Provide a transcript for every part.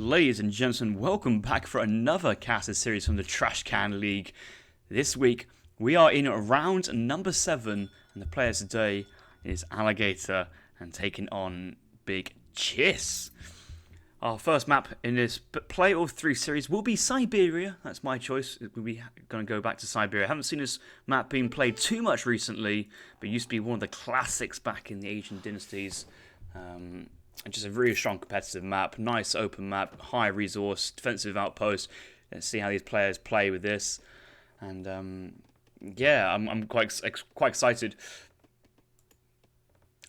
Ladies and gentlemen, welcome back for another casted series from the Trash Can League. This week, we are in round number 7, and the player today is Aligator, and taking on Big Chiss. Our first map in this Play All 3 series will be Siberia. That's my choice. We'll be going to go back to Siberia. I haven't seen this map being played too much recently, but it used to be one of the classics back in the Asian dynasties. And just a really strong competitive map, nice open map, high resource, defensive outpost. Let's see how these players play with this. And yeah, I'm quite excited.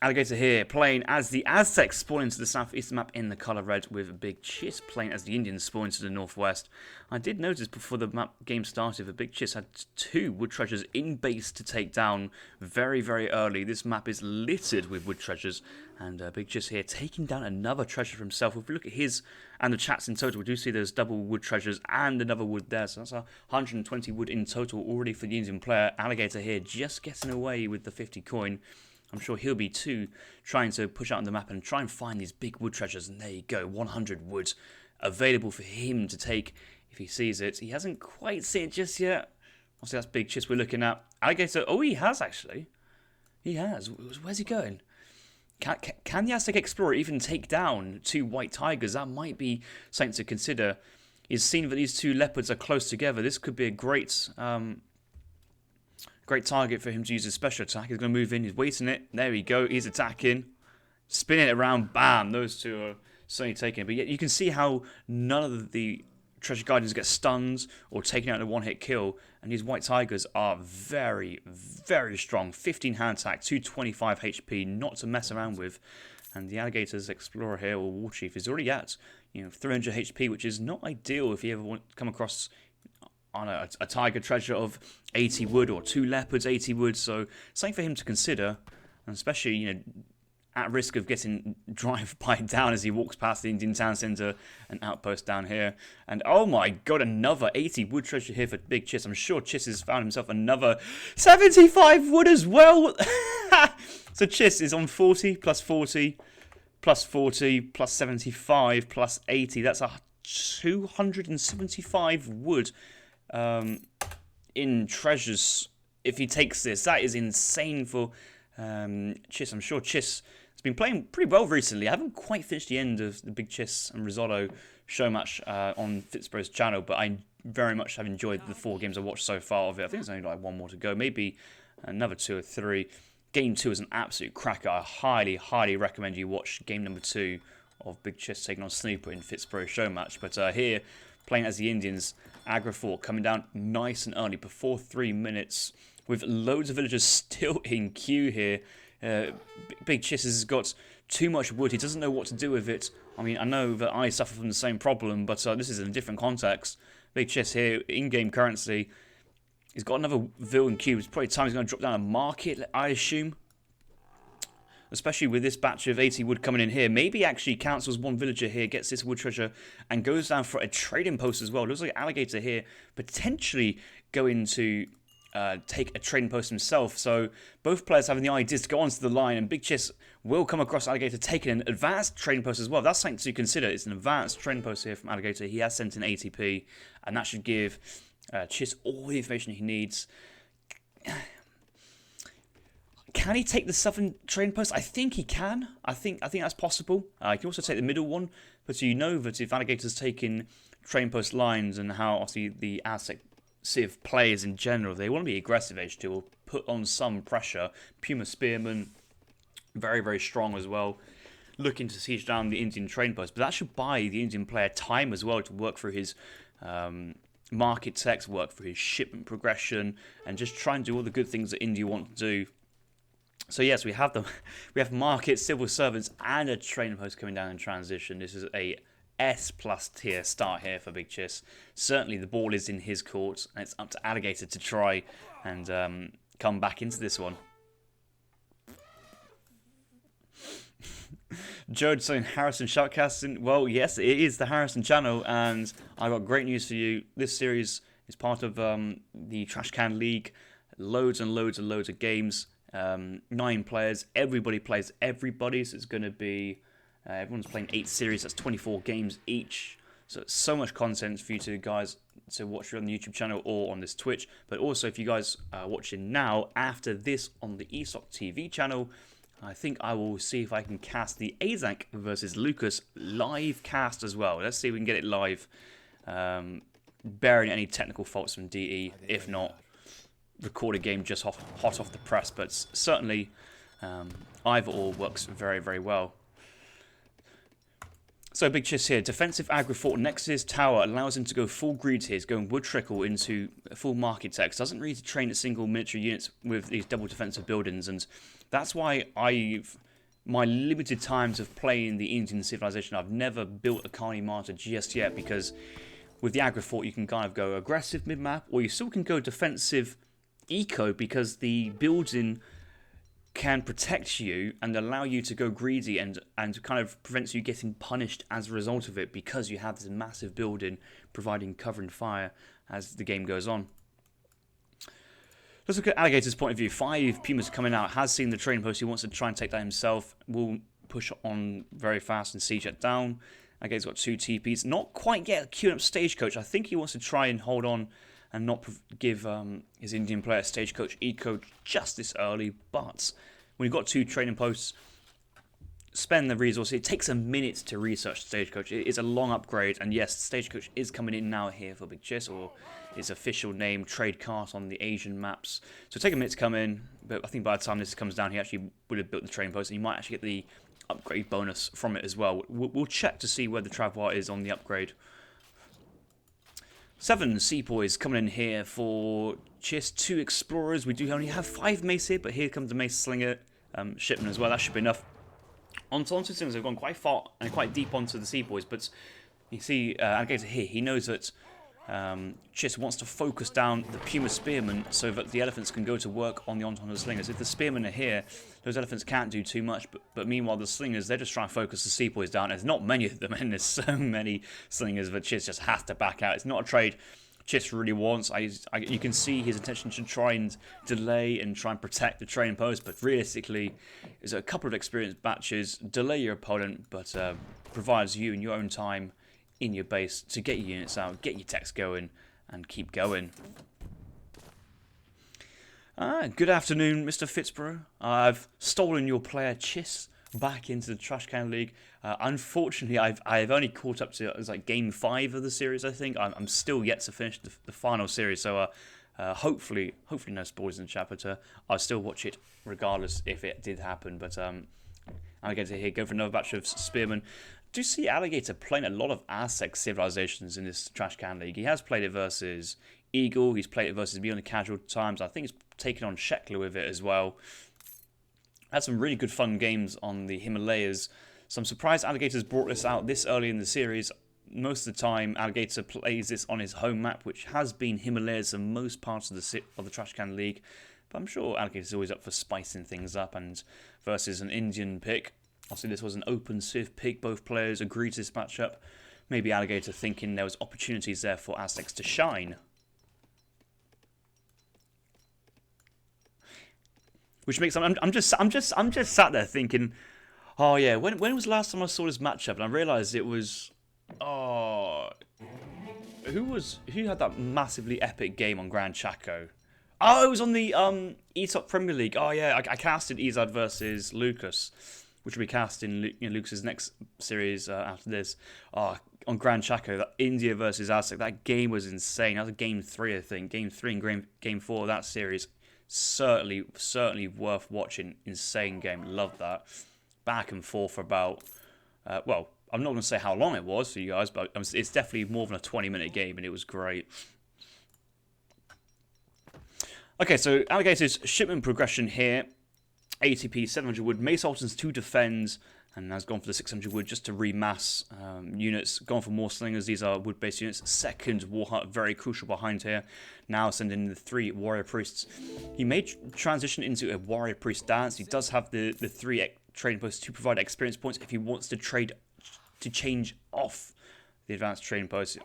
Aligator here, playing as the Aztec spawn into the southeastern map in the colour red, with Big Chiss playing as the Indians spawn into the northwest. I did notice before the map game started that Big Chiss had 2 wood treasures in base to take down very, very early. This map is littered with wood treasures, and Big Chiss here taking down another treasure for himself. If we look at his and the chats in total, we do see there's double wood treasures and another wood there, so that's 120 wood in total already for the Indian player. Aligator here just getting away with the 50 coin. I'm sure he'll be too, trying to push out on the map and try and find these big wood treasures. And there you go, 100 wood available for him to take if he sees it. He hasn't quite seen it just yet. Obviously, that's Big Chiss we're looking at. Aligator, oh, he has actually. He has. Where's he going? Can the Aztec Explorer even take down 2 white tigers? That might be something to consider. He's seen that these 2 leopards are close together. This could be a great target for him to use his special attack. He's going to move in. He's waiting it. There we go. He's attacking. Spinning it around. Bam. Those 2 are certainly taken. But yet you can see how none of the treasure guardians get stunned or taken out in a one-hit kill. And these white tigers are very, very strong. 15 hand attack, 225 HP. Not to mess around with. And the Alligator's Explorer here, or War Chief, is already at 300 HP, which is not ideal if you ever want to come across on a tiger treasure of 80 wood, or 2 leopards 80 wood, so something for him to consider, and especially at risk of getting drive-by down as he walks past the Indian town centre and outpost down here. And oh my god, another 80 wood treasure here for Big Chiss. I'm sure Chiss has found himself another 75 wood as well. So Chiss is on 40 plus 40 plus 40 plus 75 plus 80. That's 275 wood in treasures if he takes this. That is insane for Chiss. I'm sure Chiss has been playing pretty well recently. I haven't quite finished the end of the Big Chiss and Risotto show match on Fitzborough's channel, but I very much have enjoyed the 4 games I've watched so far of it. I think there's only like 1 more to go, maybe another 2 or 3. Game 2 is an absolute cracker. I highly, highly recommend you watch game number 2 of Big Chiss taking on Snooper in Fitzborough's show match. But here, playing as the Indians, Aggro 4 coming down nice and early before 3 minutes, with loads of villagers still in queue here. Big Chiss has got too much wood. He doesn't know what to do with it. I mean, I know that I suffer from the same problem, but this is in a different context. Big Chiss here, in-game currency. He's got another vill in queue. It's probably time he's going to drop down a market, I assume. Especially with this batch of 80 wood coming in here. Maybe actually cancels 1 villager here, gets this wood treasure, and goes down for a trading post as well. Looks like Aligator here potentially going to take a trading post himself. So both players having the ideas to go onto the line, and Big Chiss will come across Aligator taking an advanced trading post as well. That's something to consider. It's an advanced trading post here from Aligator. He has sent in ATP, and that should give Chiss all the information he needs. Can he take the southern trading post? I think he can. I think that's possible. He can also take the middle one, but you know that if Alligator's taking trading post lines, and how obviously the Aztec civ players in general, they want to be aggressive, H2 will put on some pressure. Puma Spearman, very, very strong as well, looking to siege down the Indian trading post, but that should buy the Indian player time as well to work through his market text, work through his shipment progression, and just try and do all the good things that India want to do. So yes, we have market, civil servants, and a trading post coming down in transition. This is a S+ tier start here for Big Chiss. Certainly the ball is in his court, and it's up to Aligator to try and come back into this one. Joe saying Harrison shoutcasting. Well, yes, it is the Harrison channel, and I got great news for you. This series is part of the Trash Can League. Loads and loads and loads of games. 9 players. Everybody plays everybody, so it's going to be everyone's playing 8 series. That's 24 games each. So much content for you to guys to watch on the YouTube channel or on this Twitch. But also, if you guys are watching now, after this on the ESOC TV channel, I think I will see if I can cast the Aztec versus Lucas live cast as well. Let's see if we can get it live, bearing any technical faults from DE. If not, record a game just hot off the press. But certainly, either or works very, very well. So big chiss here. Defensive aggro fort next to his tower allows him to go full greed here. He's going wood trickle into full architects. Doesn't need to train a single military units with these double defensive buildings, and that's why my limited times of playing the Indian civilization, I've never built a Kali Martyr just yet, because with the aggro fort you can kind of go aggressive mid map, or you still can go defensive eco, because the building can protect you and allow you to go greedy and kind of prevents you getting punished as a result of it, because you have this massive building providing cover and fire as the game goes on. Let's look at Alligator's point of view. 5 Pumas coming out, has seen the trading post, he wants to try and take that himself, will push on very fast and siege it down. Alligator's got 2 TPs, not quite yet queuing up Stagecoach. I think he wants to try and hold on and not give his Indian player Stagecoach eco just this early, but when you've got 2 training posts, spend the resources. It takes a minute to research Stagecoach. It is a long upgrade, and yes, Stagecoach is coming in now here for Big Chiss, or its official name, trade cart on the Asian maps. So take a minute to come in, but I think by the time this comes down, he actually would have built the training post, and you might actually get the upgrade bonus from it as well. We'll check to see where the Travois is on the upgrade. 7 Sepoys coming in here for Chiss. 2 Explorers. We do only have 5 Mace here, but here comes the Mace Slinger shipment as well. That should be enough. Onto Slingers have gone quite far and quite deep onto the Sepoys, but you see Alligator here, he knows that Chiss wants to focus down the Puma Spearmen so that the elephants can go to work on the Entente Slingers. If the Spearmen are here, those elephants can't do too much, but meanwhile the Slingers, they're just trying to focus the Sepoys down. There's not many of them, and there's so many Slingers that Chiss just has to back out. It's not a trade Chiss really wants. You can see his intention to try and delay and try and protect the training post, but realistically, there's a couple of experienced batches, delay your opponent, but provides you in your own time in your base to get your units out, get your techs going, and keep going. Good afternoon, Mr. Fitzborough. I've stolen your player Chiss back into the Trash Can League. Unfortunately, I've only caught up to it was like game 5 of the series. I think I'm still yet to finish the final series. So hopefully no spoilers in the chat. But I'll still watch it regardless if it did happen. But Alligator here, go for another batch of Spearmen. Do you see Alligator playing a lot of Aztec civilizations in this Trash Can League? He has played it versus Eagle. He's played it versus me on the casual times. I think he's taken on Shekler with it as well. Had some really good fun games on the Himalayas. So I'm surprised Alligator's brought this out this early in the series. Most of the time, Alligator plays this on his home map, which has been Himalayas in most parts of the Trash Can League. But I'm sure Alligator's always up for spicing things up, and versus an Indian pick. Obviously, this was an open civ pick. Both players agreed to this matchup. Maybe Alligator thinking there was opportunities there for Aztecs to shine. Which makes I'm just sat there thinking, oh yeah, when was the last time I saw this matchup? And I realised it was, who had that massively epic game on Grand Chaco? Oh, it was on the ESOC Premier League. Oh yeah, I casted Izad versus Lucas, which will be cast in Lucas's next series after this. Oh, on Grand Chaco, that India versus Aztec, that game was insane. That was game 3, I think. Game 3 and game 4 of that series. Certainly worth watching. Insane game. Love that. Back and forth for about, well, I'm not going to say how long it was for you guys, but it's definitely more than a 20-minute game, and it was great. Okay, so Alligator's shipment progression here. ATP 700 wood, Mace Sultans to defend, and has gone for the 600 wood just to remass units. Gone for more slingers. These are wood-based units. Second Warheart, very crucial behind here. Now sending the 3 warrior priests. He may transition into a warrior priest dance. He does have the 3 trading posts to provide experience points if he wants to change off the advanced trading posts.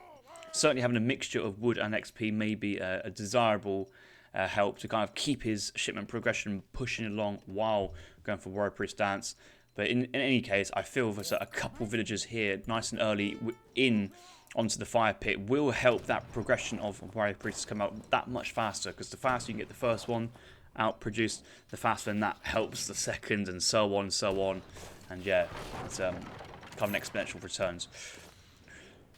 Certainly having a mixture of wood and XP may be a desirable help to kind of keep his shipment progression pushing along while going for warrior priest dance. But in any case, I feel that a couple villagers here, nice and early, in onto the fire pit will help that progression of warrior priests come out that much faster. Because the faster you can get the first one out produced, the faster then that helps the second, and so on and so on. And yeah, it's kind of an exponential returns.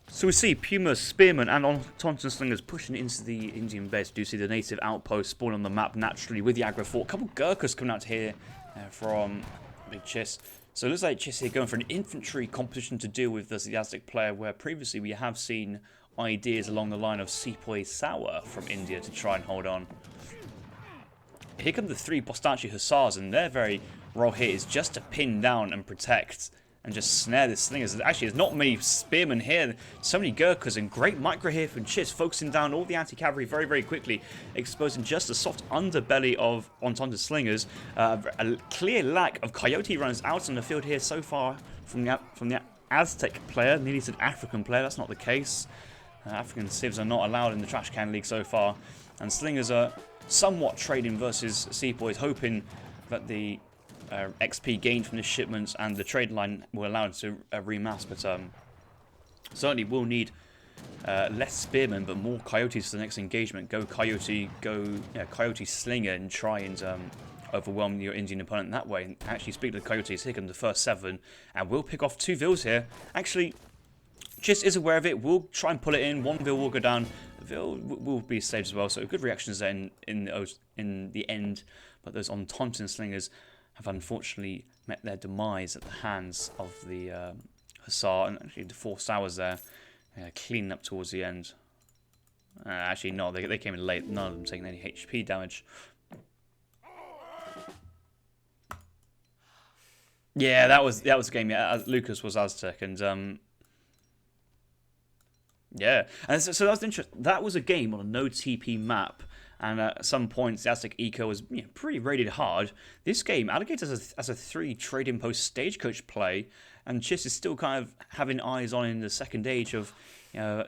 So we see Puma, Spearmen, and Taunton Slingers pushing into the Indian base. We do see the native outpost spawn on the map naturally with the aggro fort. A couple Gurkhas coming out here from Big Chiss. So it looks like Chiss here going for an infantry competition to deal with the Aztec player, where previously we have seen ideas along the line of Sepoy Sour from India to try and hold on. Here come the 3 Bostanchi Hussars, and their very role here is just to pin down and protect and just snare the slingers. Actually, there's not many spearmen here. So many Gurkhas, and great micro here from Chiss, focusing down all the anti-cavalry very, very quickly, exposing just the soft underbelly of Entente slingers. A clear lack of coyote runners out on the field here so far from the Aztec player. Nearly said African player. That's not the case. African civs are not allowed in the Trash Can League so far, and slingers are somewhat trading versus Sepoys, hoping that the XP gained from the shipments and the trade line will allow it to remass, but certainly will need less spearmen but more coyotes for the next engagement. Go coyote, go coyote slinger, and try and overwhelm your Indian opponent that way. And actually, speaking of the coyotes, here come the first 7, and we'll pick off 2 vills here. Actually, Chiss is aware of it. We'll try and pull it in. 1 vill will go down. The vill will be saved as well. So good reactions there in the end. But those Entente slingers have unfortunately met their demise at the hands of the Hussar, and actually the 4 Sours there, cleaning up towards the end. Actually, no, they came in late. None of them taking any HP damage. Yeah, that was a game. Yeah, Lucas was Aztec, and yeah, and so that was interesting. That was a game on a no TP map. And at some points, the Aztec Eco was pretty rated hard. This game, Alligator as a 3 trading post stagecoach play, and Chiss is still kind of having eyes on in the second age of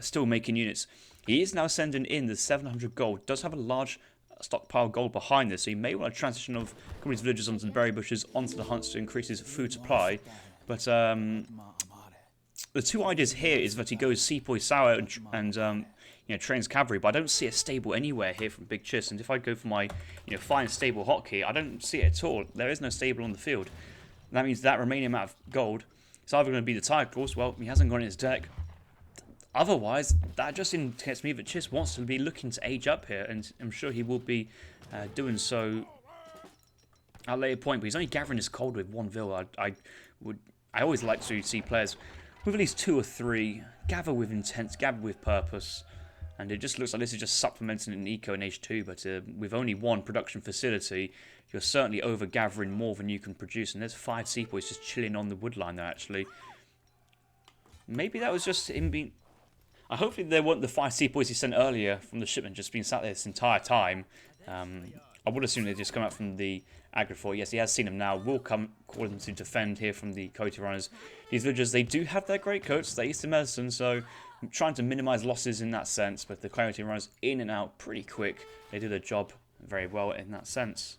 still making units. He is now sending in the 700 gold. Does have a large stockpile gold behind this, so he may want to transition of a couple of his villagers onto the berry bushes, onto the hunts to increase his food supply. But the 2 ideas here is that he goes Sepoy Sour and trains cavalry, but I don't see a stable anywhere here from Big Chiss. And if I go for my find stable hotkey, I don't see it at all. There is no stable on the field. And that means that remaining amount of gold is either going to be the Tiger Horse. Well, he hasn't got in his deck. Otherwise, that just indicates me that Chiss wants to be looking to age up here, and I'm sure he will be doing so at a later point. But he's only gathering his gold with 1 vill. I always like to see players with at least 2 or 3 gather with intent, gather with purpose. And it just looks like this is just supplementing an eco in Age 2, but with only 1 production facility, you're certainly over-gathering more than you can produce. And there's 5 Sepoys just chilling on the woodline there, actually. Maybe that was just him being... hopefully they weren't the 5 Sepoys he sent earlier from the shipment just being sat there this entire time. I would assume they just come out from the aggro fort. Yes, he has seen them now. Will come calling to defend here from the coyote runners. These villagers, they do have their great coats, their Eastern medicine, so I'm trying to minimize losses in that sense, but the coyote runners in and out pretty quick. They do their job very well in that sense.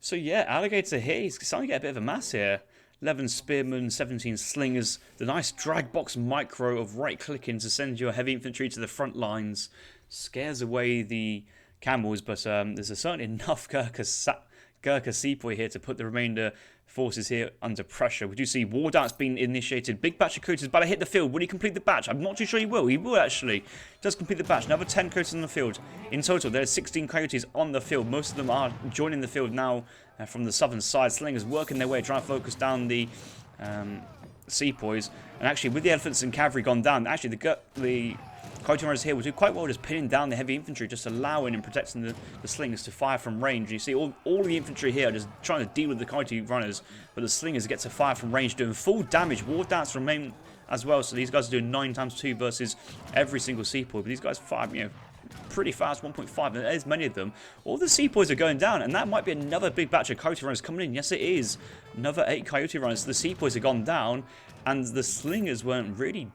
So yeah, Alligator here, he's starting to get a bit of a mass here. 11 spearmen, 17 slingers. The nice drag box micro of right clicking to send your heavy infantry to the front lines scares away the camels, but there's certainly enough Gurkha Sepoy here to put the remainder forces here under pressure. We do see war dance being initiated. Big batch of coyotes about to hit the field. Will he complete the batch? I'm not too sure he will. He will actually. He does complete the batch. Another 10 coyotes on the field. In total, there's 16 coyotes on the field. Most of them are joining the field now from the southern side. Slingers working their way, trying to focus down the Sepoys. And actually, with the elephants and cavalry gone down, actually the coyote runners here will do quite well just pinning down the heavy infantry, just allowing and protecting the slingers to fire from range. You see all the infantry here are just trying to deal with the coyote runners, but the slingers get to fire from range, doing full damage. War dance remain as well, so these guys are doing 9 times 2 versus every single Sepoy. But these guys fire, pretty fast, 1.5, and there's many of them. All the Sepoys are going down, and that might be another big batch of coyote runners coming in. Yes, it is. Another 8 coyote runners. The Sepoys have gone down, and the slingers weren't really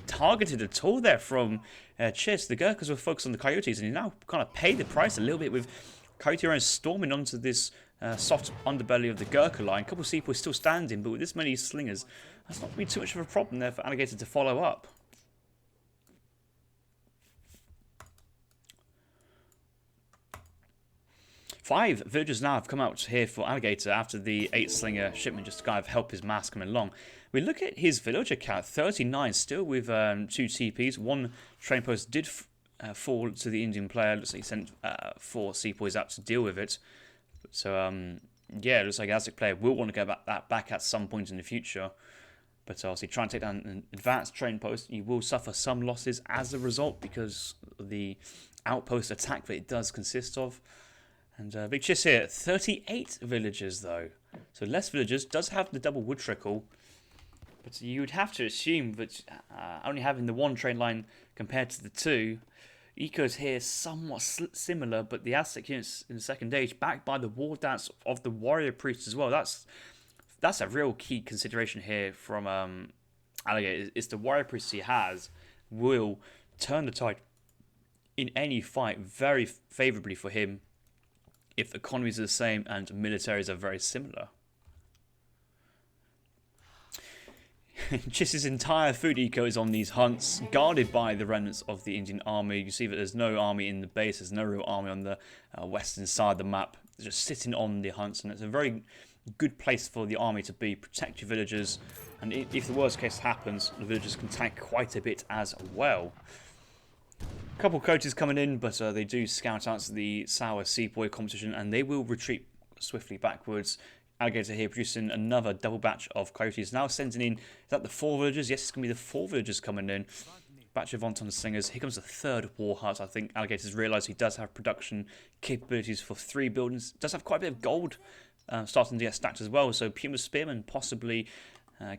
targeted at all there from Chiss. The Gurkhas were focused on the Coyotes, and he now kind of paid the price a little bit with Coyote Runners storming onto this soft underbelly of the Gurkha line. A couple of sepoys still standing, but with this many slingers, that's not going to be too much of a problem there for Alligator to follow up. Five villagers now have come out here for Alligator after the 8-slinger shipment just to kind of help his mass coming along. We look at his villager count, 39 still with 2 TPs. 1 train post did fall to the Indian player. Looks like he sent 4 sepoys out to deal with it. So, yeah, it looks like Aztec player will want to get that back at some point in the future. But obviously, trying to take down an advanced train post, you will suffer some losses as a result because of the outpost attack that it does consist of. And Big Chiss here, 38 villagers though. So less villagers, does have the double wood trickle. But you would have to assume that only having the 1 train line compared to the 2, Eco's here somewhat similar, but the Aztec units in the second age, backed by the war dance of the warrior priest as well. That's a real key consideration here from Alligator. It's the warrior priest he has will turn the tide in any fight very favourably for him if economies are the same and militaries are very similar. Chiss's entire food eco is on these hunts, guarded by the remnants of the Indian army. You see that there's no army in the base, there's no real army on the western side of the map. They're just sitting on the hunts, and it's a very good place for the army to be. Protect your villagers, and if the worst case happens, the villagers can tank quite a bit as well. A couple of coaches coming in, but they do scout out the sour sepoy competition, and they will retreat swiftly backwards. Alligator here producing another double batch of coyotes. Now sending in, is that the 4 villagers? Yes, it's going to be the 4 villagers coming in. Batch of Wonton slingers. Here comes the 3rd war hut. I think Alligator's realised he does have production capabilities for 3 buildings. Does have quite a bit of gold starting to get stacked as well. So Puma Spearmen possibly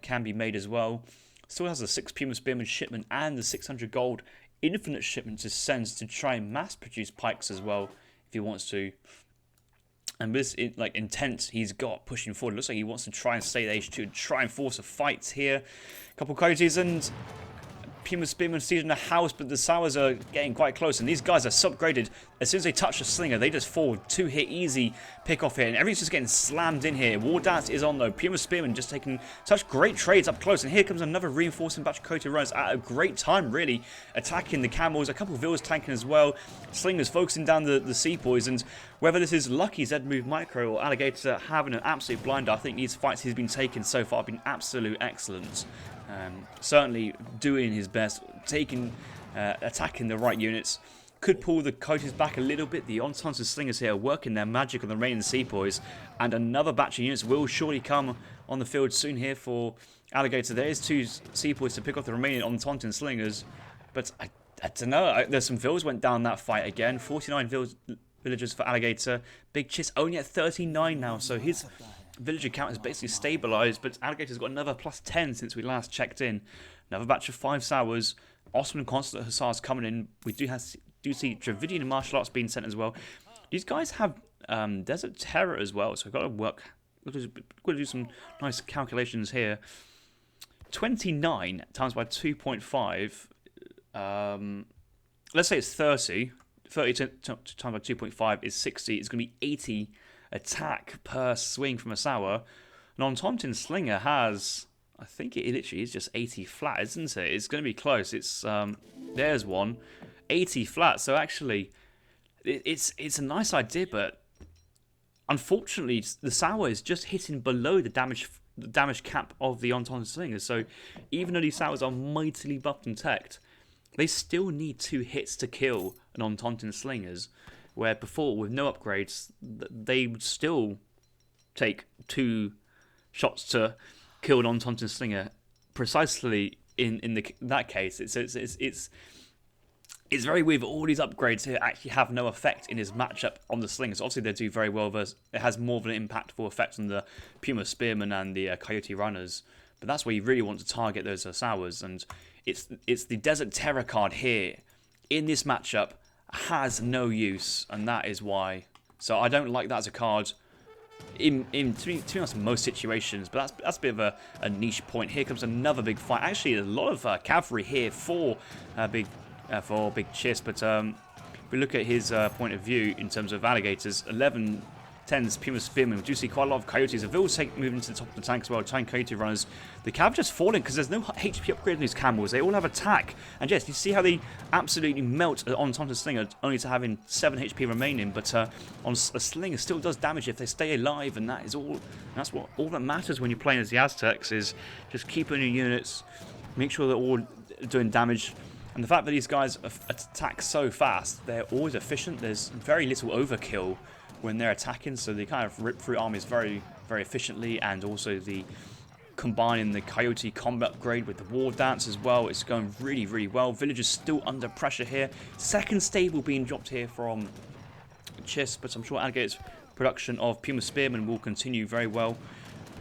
can be made as well. Still has the 6 Puma Spearmen shipment and the 600 gold infinite shipment to send to try and mass produce pikes as well if he wants to. And with this intent he's got pushing forward, it looks like he wants to try and stay at H2 and try and force a fight here. A couple of coyotes and Puma Spearman sieging the house, but the Sours are getting quite close, and these guys are sub-graded. As soon as they touch the slinger, they just fall. 2-hit easy pick off here, and everything's just getting slammed in here. War Dance is on though. Puma Spearman just taking such great trades up close, and here comes another reinforcing batch of Coyote runners at a great time, really, attacking the camels. A couple of villas tanking as well. Slingers focusing down the sepoys, and whether this is lucky Z move micro or Alligator having an absolute blinder, I think these fights he's been taking so far have been absolute excellent. Certainly doing his best, attacking the right units. Could pull the coyotes back a little bit. The Ontons and Slingers here are working their magic on the remaining sepoys, and another batch of units will surely come on the field soon here for Alligator. There is 2 sepoys to pick off the remaining Ontons and Slingers, but I don't know. There's some vills went down that fight again. 49 villagers for Alligator. Big Chiss only at 39 now, so his villager count is basically stabilised, but Alligator's got another +10 since we last checked in. Another batch of 5 Sours. Ottoman Consular Hussars coming in. We do see Dravidian martial arts being sent as well. These guys have Desert Terror as well, so I've got to got to do some nice calculations here. 29 times by 2.5. Let's say it's 30. 30 times by 2.5 is 60. It's going to be 80 attack per swing from a Sour. Non-Tomtin Slinger has, I think it literally is just 80 flat, isn't it? It's going to be close. It's there's one, 80 flat. So actually, it's a nice idea, but unfortunately, the Sour is just hitting below the damage cap of the Onton Slingers. So even though these Sours are mightily buffed and teched, they still need 2 hits to kill an Ontonton Slingers. Where before, with no upgrades, they would still take 2 shots to kill an Ontonton Slinger. Precisely in that case, it's very weird that all these upgrades here actually have no effect in his matchup on the Slingers. Obviously, they do very well versus it has more of an impactful effect on the Puma Spearmen and the Coyote Runners. But that's where you really want to target those Sours, and it's the Desert Terror card here in this matchup has no use, and that is why. So I don't like that as a card. to be honest, in most situations, but that's a bit of a niche point. Here comes another big fight. Actually, a lot of cavalry here for big Chiss, but if we look at his point of view in terms of alligators, 11 10s, Puma Spearmen. We do see quite a lot of coyotes. The Vills moving to the top of the tank as well. Tank coyote runners. The cav just falling because there's no HP upgrade on these camels. They all have attack. And yes, you see how they absolutely melt on Tonton Slinger, only to having 7 HP remaining. But on a Slinger still does damage if they stay alive, and that is all. That's what all that matters when you're playing as the Aztecs, is just keeping your units, make sure they're all doing damage. And the fact that these guys attack so fast, they're always efficient. There's very little overkill when they're attacking, so they kind of rip through armies very, very efficiently. And also the combining the Coyote combat upgrade with the War Dance as well, it's going really, really well. Villagers still under pressure here. Second stable being dropped here from Chiss, but I'm sure Alligator's production of Puma Spearmen will continue very well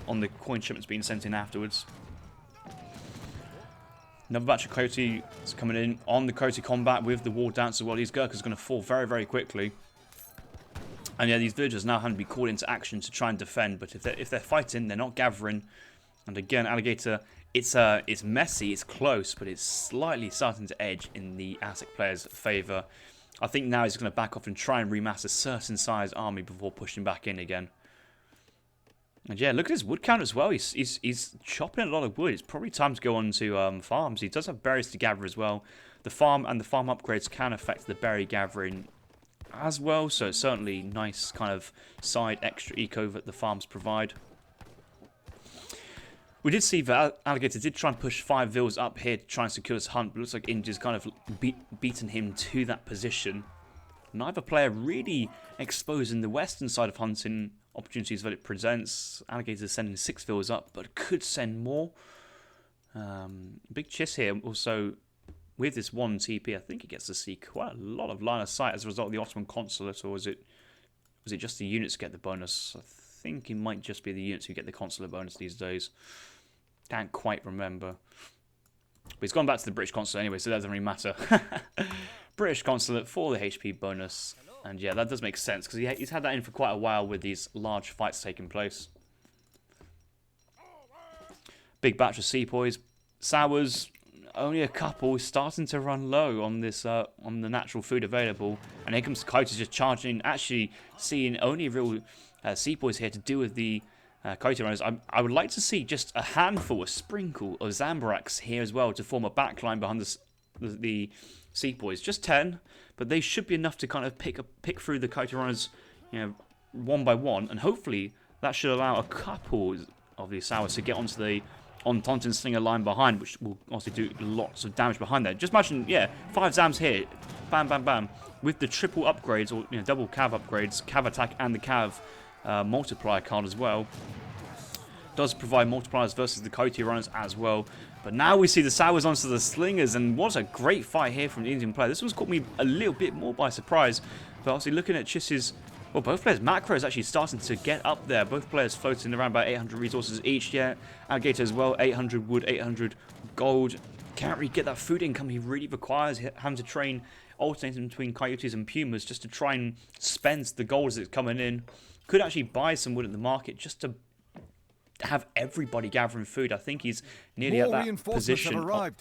on the coin shipments being sent in afterwards. Another batch of Coyote is coming in on the Coyote combat with the War Dance as well. These Gurkhas are going to fall very, very quickly. And yeah, these villagers now have to be called into action to try and defend. But if they're fighting, they're not gathering. And again, Alligator, it's messy, it's close, but it's slightly starting to edge in the Aztec players' favour. I think now he's going to back off and try and remass a certain size army before pushing back in again. And yeah, look at his wood count as well. He's chopping a lot of wood. It's probably time to go on to farms. He does have berries to gather as well. The farm and the farm upgrades can affect the berry gathering as well, so it's certainly nice kind of side extra eco that the farms provide. We did see that Alligator did try and push 5 Vills up here to try and secure this hunt, but it looks like India's kind of beaten him to that position. Neither player really exposing the western side of hunting opportunities that it presents. Alligator's sending 6 Vills up, but could send more. Big Chiss here also. With this 1 TP, I think he gets to see quite a lot of line of sight as a result of the Ottoman consulate, or was it just the units get the bonus? I think it might just be the units who get the consulate bonus these days. Can't quite remember. But he's gone back to the British consulate anyway, so that doesn't really matter. British consulate for the HP bonus. And yeah, that does make sense, because he's had that in for quite a while with these large fights taking place. Big batch of sepoys. Sours. Only a couple, starting to run low on this on the natural food available, and here comes Coyotes just charging in, actually seeing only real sepoys here to deal with the Coyote runners. I would like to see just a handful, a sprinkle of Zambaraks here as well to form a backline behind the sepoys. Just 10, but they should be enough to kind of pick through the Coyote runners, you know, one by one, and hopefully that should allow a couple of these Sours to get onto the Tonton Slinger line behind, which will also do lots of damage behind there. Just imagine, yeah, 5 Zams here, bam, bam, bam, with the triple upgrades, or double Cav upgrades, Cav attack and the Cav multiplier card as well. Does provide multipliers versus the Coyote runners as well. But now we see the Sours onto the Slingers, and what a great fight here from the Indian player. This one's caught me a little bit more by surprise, but obviously looking at Chiss's. Well, both players' macro is actually starting to get up there. Both players floating around about 800 resources each. Yeah, Alligator as well, 800 wood, 800 gold. Can't really get that food income he really requires. Having to train, alternating between Coyotes and Pumas just to try and spend the gold as it's coming in. Could actually buy some wood at the market just to have everybody gathering food. I think he's nearly at that position. I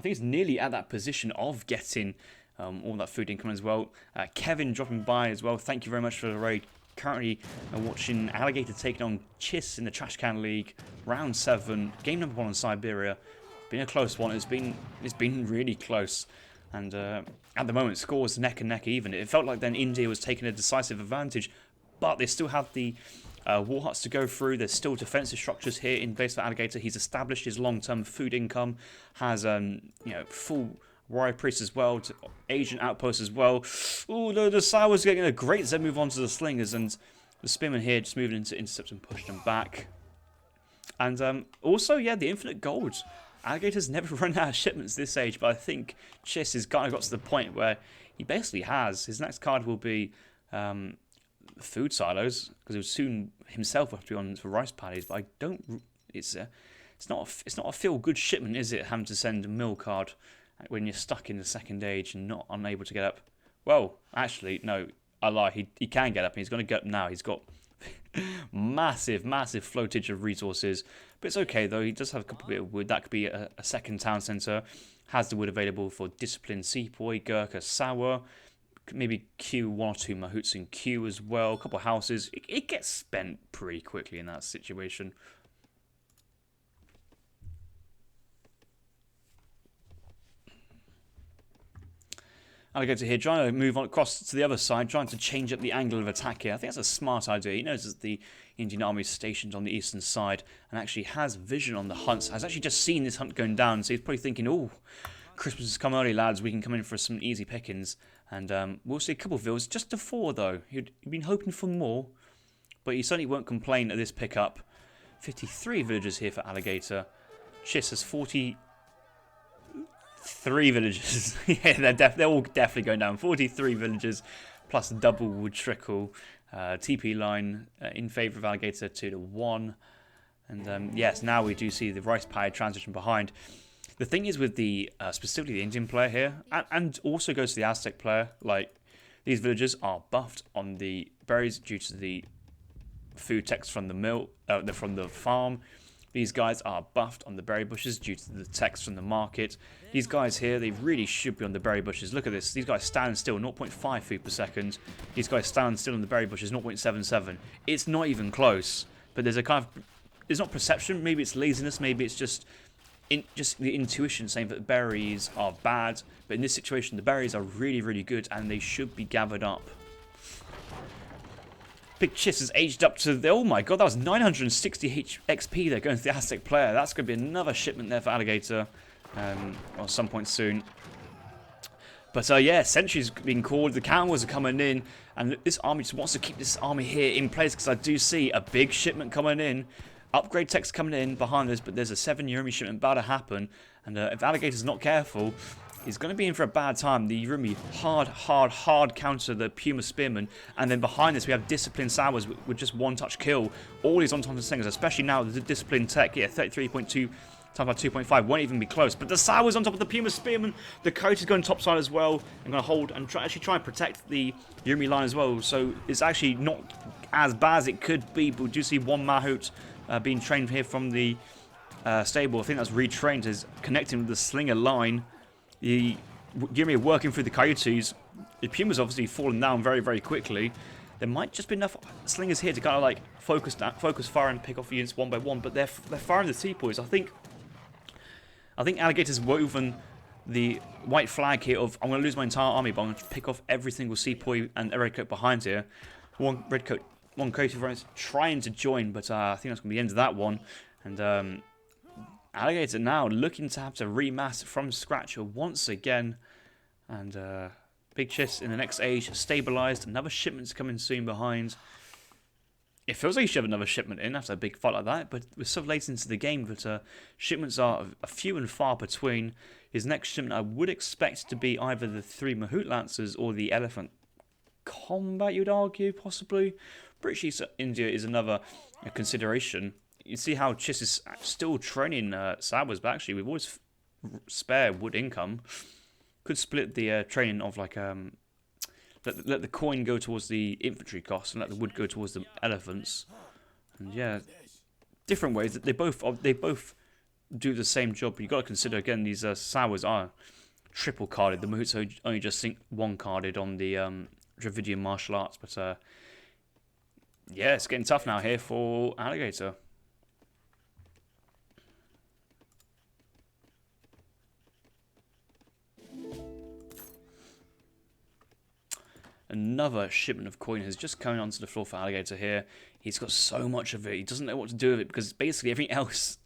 think he's nearly at that position of getting all that food income as well. Kevin dropping by as well. Thank you very much for the raid. Currently watching Alligator taking on Chiss in the Trash Can League, round 7, game number 1 in Siberia. Been a close one. It's been really close, and at the moment scores neck and neck even. It felt like then India was taking a decisive advantage, but they still have the war huts to go through. There's still defensive structures here in place for Alligator. He's established his long-term food income, has full warrior priest as well, to Asian outposts as well. Ooh, the Sours getting a great Z move onto the Slingers, and the Spearmen here just moving into intercept and push them back. And also, yeah, the infinite gold. Alligator's never run out of shipments this age, but I think Chiss has kind of got to the point where he basically has. His next card will be food silos, because he'll soon himself have to be on for rice paddies. But I don't. It's not a feel good shipment, is it? Having to send a mill card when you're stuck in the second age and not unable to get up. Well, actually, no, I lie. He can get up, and he's going to get up now. He's got massive floatage of resources. But it's okay though, he does have a couple bit of wood. That could be a second town centre. Has the wood available for Discipline, Sepoy, Gurkha, Sour. Maybe Q, 1 or 2 Mahouts in Q as well. A couple of houses. It gets spent pretty quickly in that situation. Aligator here, trying to move on across to the other side, trying to change up the angle of attack here. I think that's a smart idea. He knows that the Indian army is stationed on the eastern side and actually has vision on the hunts. Has actually just seen this hunt going down, so he's probably thinking, oh, Christmas has come early, lads. We can come in for some easy pickings. And we'll see a couple of villas, just to 4 though. He'd been hoping for more, but he certainly won't complain at this pickup. 53 villagers here for Aligator. Chiss has 43 villagers. Yeah, they're all definitely going down. 43 villagers plus double wood trickle. TP line in favour of Aligator 2-1. And yes, now we do see the rice pie transition behind. The thing is with the specifically the Indian player here, and also goes to the Aztec player, like these villagers are buffed on the berries due to the food text from the mill, from the farm. These guys are buffed on the berry bushes due to the text from the market. These guys here, they really should be on the berry bushes. Look at this. These guys stand still, 0.5 food per second. These guys stand still on the berry bushes, 0.77. It's not even close. But there's a kind of, it's not perception. Maybe it's laziness. Maybe it's just the intuition saying that berries are bad. But in this situation, the berries are really good and they should be gathered up. Big Chiss has aged up to the, oh my god, that was 960 XP there going to the Aztec player. That's going to be another shipment there for Aligator at some point soon. But yeah, sentries being called, the cowboys are coming in, and this army just wants to keep this army here in place because I do see a big shipment coming in. Upgrade text coming in behind us, but there's a 7 Yurumi shipment about to happen, and if Aligator's not careful, he's going to be in for a bad time. The Yurumi hard counter the Puma Spearman, and then behind this we have Discipline Sours with just 1-touch kill. All these on-top of things, especially now the Discipline tech, yeah, 33.2 times by 2.5 won't even be close. But the Sours on top of the Puma Spearman. Dakota's going topside as well. I'm going to hold and actually try and protect the Yurumi line as well. So it's actually not as bad as it could be, but we do see 1 Mahout being trained here from the stable. I think that's retrained as connecting with the Slinger line. The Yurumi are working through the Coyotes. The Puma's obviously fallen down very quickly. There might just be enough Slingers here to kind of like focus fire and pick off units one by one, but they're firing the Sepoys. I think Aligator's woven the white flag here of I'm going to lose my entire army, but I'm going to pick off every single Sepoy and redcoat behind here. One Coyote is trying to join, but I think that's going to be the end of that one. And Aligator now looking to have to remass from scratch once again. And Big Chiss in the next age stabilised. Another shipment's coming soon behind. It feels like you should have another shipment in after a big fight like that, but we're so late into the game that shipments are a few and far between. His next shipment I would expect to be either the 3 Mahout Lancers or the Elephant Combat, you'd argue, possibly. British India is another consideration. You see how Chiss is still training Sabers, but actually we've always spare wood income. Could split the training of like let the coin go towards the infantry costs and let the wood go towards the elephants. And yeah, different ways that they both do the same job. But you got to consider again these Sours are triple carded. The Mahouts are only just 1 carded on the Dravidian martial arts. But yeah, it's getting tough now here for Aligator. Another shipment of coin has just come onto the floor for Aligator here. He's got so much of it. He doesn't know what to do with it because basically everything else,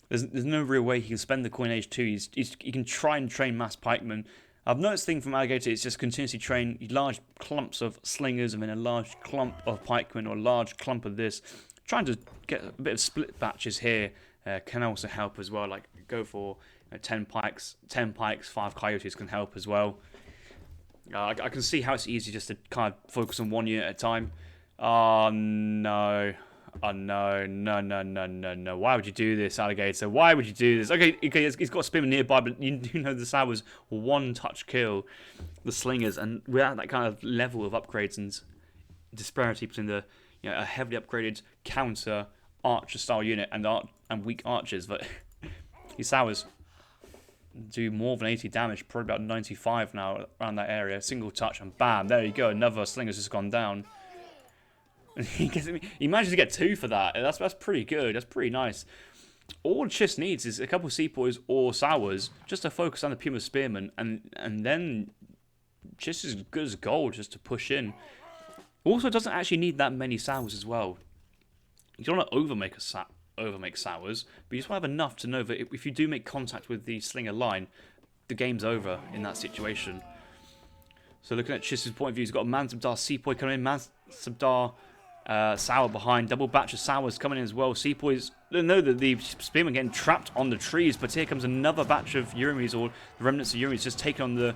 there's no real way he can spend the coin age 2. He can try and train mass pikemen. I've noticed the thing from Aligator is just continuously train large clumps of slingers and then a large clump of pikemen or a large clump of this. Trying to get a bit of split batches here can also help as well. Like go for 10 pikes, 5 coyotes can help as well. I can see how it's easy just to kind of focus on 1 unit at a time. Oh no. Oh no. Why would you do this, Aligator? Why would you do this? Okay, he's got a spearman nearby, but you do know the Sours 1-touch kill the slingers, and without that kind of level of upgrades and disparity between the a heavily upgraded counter archer style unit and weak archers, but these Sours do more than 80 damage, probably about 95 now around that area. Single touch and bam, there you go. Another slinger's just gone down. He manages to get 2 for that. That's pretty good. That's pretty nice. All Chiss needs is a couple of sepoys or Sours just to focus on the Puma Spearmen, and then Chiss is as good as gold just to push in. Also, doesn't actually need that many Sours as well. You don't want to overmake Sours, but you just want to have enough to know that if you do make contact with the Slinger line, the game's over in that situation. So looking at Chiss's point of view, he's got a Mansabdar Sepoy coming in, Mansabdar Sour behind, double batch of Sours coming in as well. Sepoys know that the Spearmen getting trapped on the trees, but here comes another batch of Yurimis, or the remnants of Yurimis, just taking on the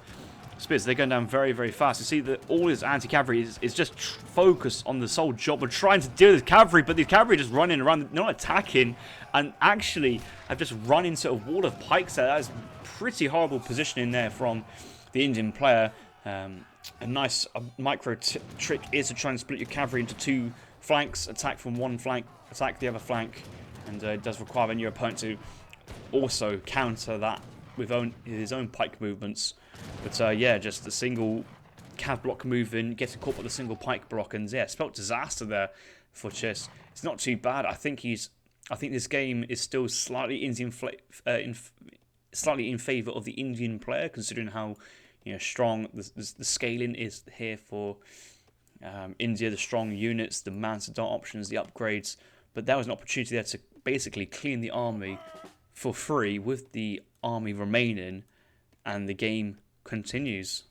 Spears. They're going down very, very fast. You see that all his anti-cavalry is just focused on the sole job of trying to deal with cavalry, but the cavalry just running around, not attacking, and actually have just run into a wall of pikes there. That is pretty horrible positioning there from the Indian player. A nice micro trick is to try and split your cavalry into 2 flanks, attack from one flank, attack the other flank, and it does require your opponent to also counter that with his own pike movements. But yeah, just a single cav block move in, getting caught with a single pike block, and yeah, spelt disaster there for Chiss. It's not too bad. I think this game is still slightly slightly in favour of the Indian player, considering how strong the scaling is here for India, the strong units, the Mansardar options, the upgrades. But there was an opportunity there to basically clean the army for free with the army remaining, and the game continues.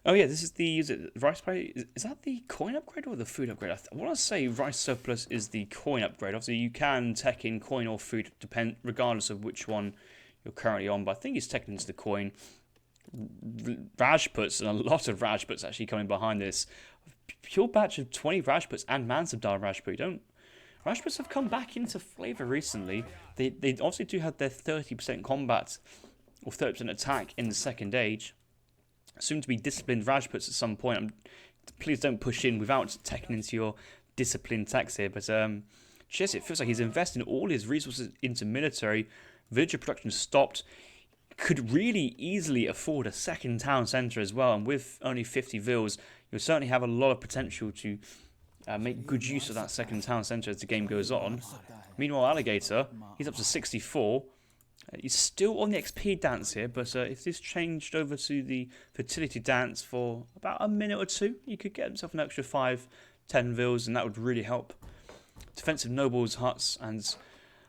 Oh yeah, this is the rice pay. Is that the coin upgrade or the food upgrade? I want to say rice surplus is the coin upgrade. Obviously, you can tech in coin or food, regardless of which one you're currently on. But I think it's teched into the coin. Rajputs, and a lot of Rajputs actually coming behind this. Pure batch of 20 Rajputs and Mansabdar Rajput. Rajputs have come back into flavour recently. They obviously do have their 30% combat or 30% attack in the second age. Soon to be disciplined Rajputs at some point. Please don't push in without teching into your disciplined attacks here. But just it feels like he's investing all his resources into military. Villager production stopped. Could really easily afford a second town centre as well. And with only 50 vills, you'll certainly have a lot of potential to make good use of that second town centre as the game goes on. Meanwhile, Alligator, he's up to 64. He's still on the XP dance here, but if this changed over to the fertility dance for about a minute or two, you could get himself an extra 5-10 vills, and that would really help. Defensive nobles, huts, and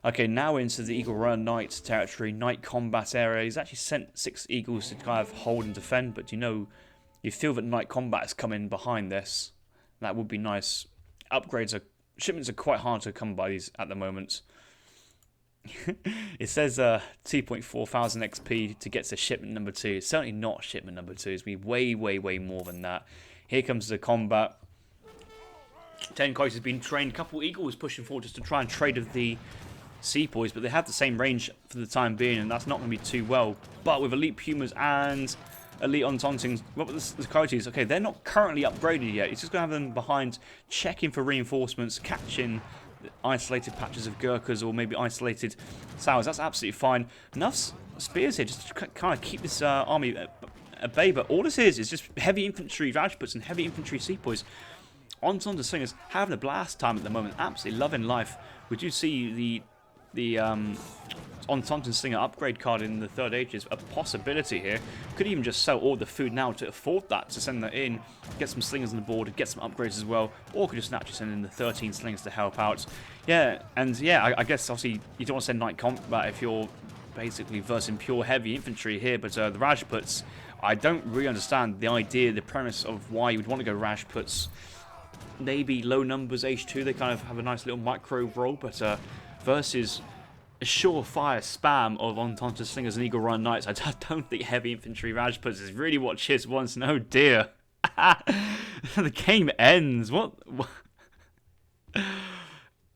okay, now into the Eagle Runner Knight territory, Knight combat area. He's actually sent 6 eagles to kind of hold and defend, but you feel that Knight combat is coming behind this. That would be nice. Shipments are quite hard to come by these at the moment. It says 2.4 thousand XP to get to shipment number 2. It's certainly not shipment number 2. It's going to be way more than that. Here comes the combat. 10 Coys has been trained. A couple Eagles pushing forward just to try and trade with the Sepoys, but they have the same range for the time being, and that's not going to be too well. But with Elite Pumas and Elite Ententings, what about the Coyotes? Okay, they're not currently upgraded yet. It's just going to have them behind, checking for reinforcements, catching isolated patches of Gurkhas or maybe isolated Sours. That's absolutely fine. Enough spears here just to kind of keep this army at bay, but all this is just heavy infantry Rajputs and heavy infantry Sepoys. Entente Slingers having a blast time at the moment, absolutely loving life. We do see the Entente Slinger upgrade card in the third age is a possibility here. Could even just sell all the food now to afford that, to send that in, get some slingers on the board, get some upgrades as well, or could just naturally send in the 13 slingers to help out. Yeah, and yeah, I guess obviously you don't want to send Knight combat if you're basically versing pure heavy infantry here, but the Rajputs, I don't really understand the idea, the premise of why you would want to go Rajputs. Maybe low numbers H2, they kind of have a nice little micro role, but versus a surefire spam of Entente Slingers and Eagle Run Knights, I don't think heavy infantry Rajputs is really what Chiss wants. No dear. The game ends. What?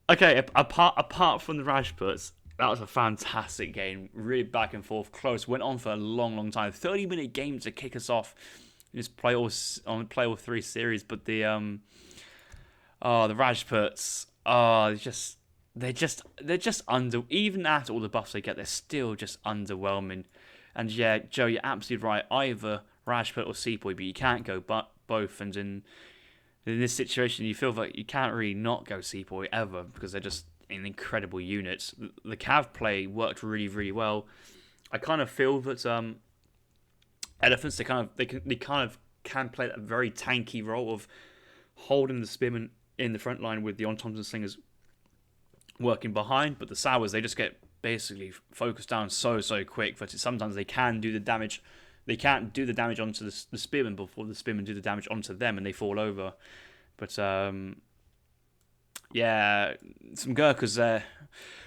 Okay, apart from the Rajputs, That was a fantastic game. Really back and forth, close. Went on for a long, long time. 30-minute game to kick us off. Just play all three series, but the Rajputs, they're just under. Even after all the buffs they get, they're still just underwhelming. And yeah, Joe, you're absolutely right. Either Rajput or Sepoy, but you can't go both. And in this situation, you feel like you can't really not go Sepoy ever because they're just an incredible unit. The cav play worked really, really well. I kind of feel that elephants they kind of can play that very tanky role of holding the spearmen in the front line with the Ententes and Slingers working behind, but the Sours they just get basically focused down so quick that sometimes they can do the damage. They can't do the damage onto the spearmen before the spearmen do the damage onto them and they fall over. But yeah, some Gurkhas there.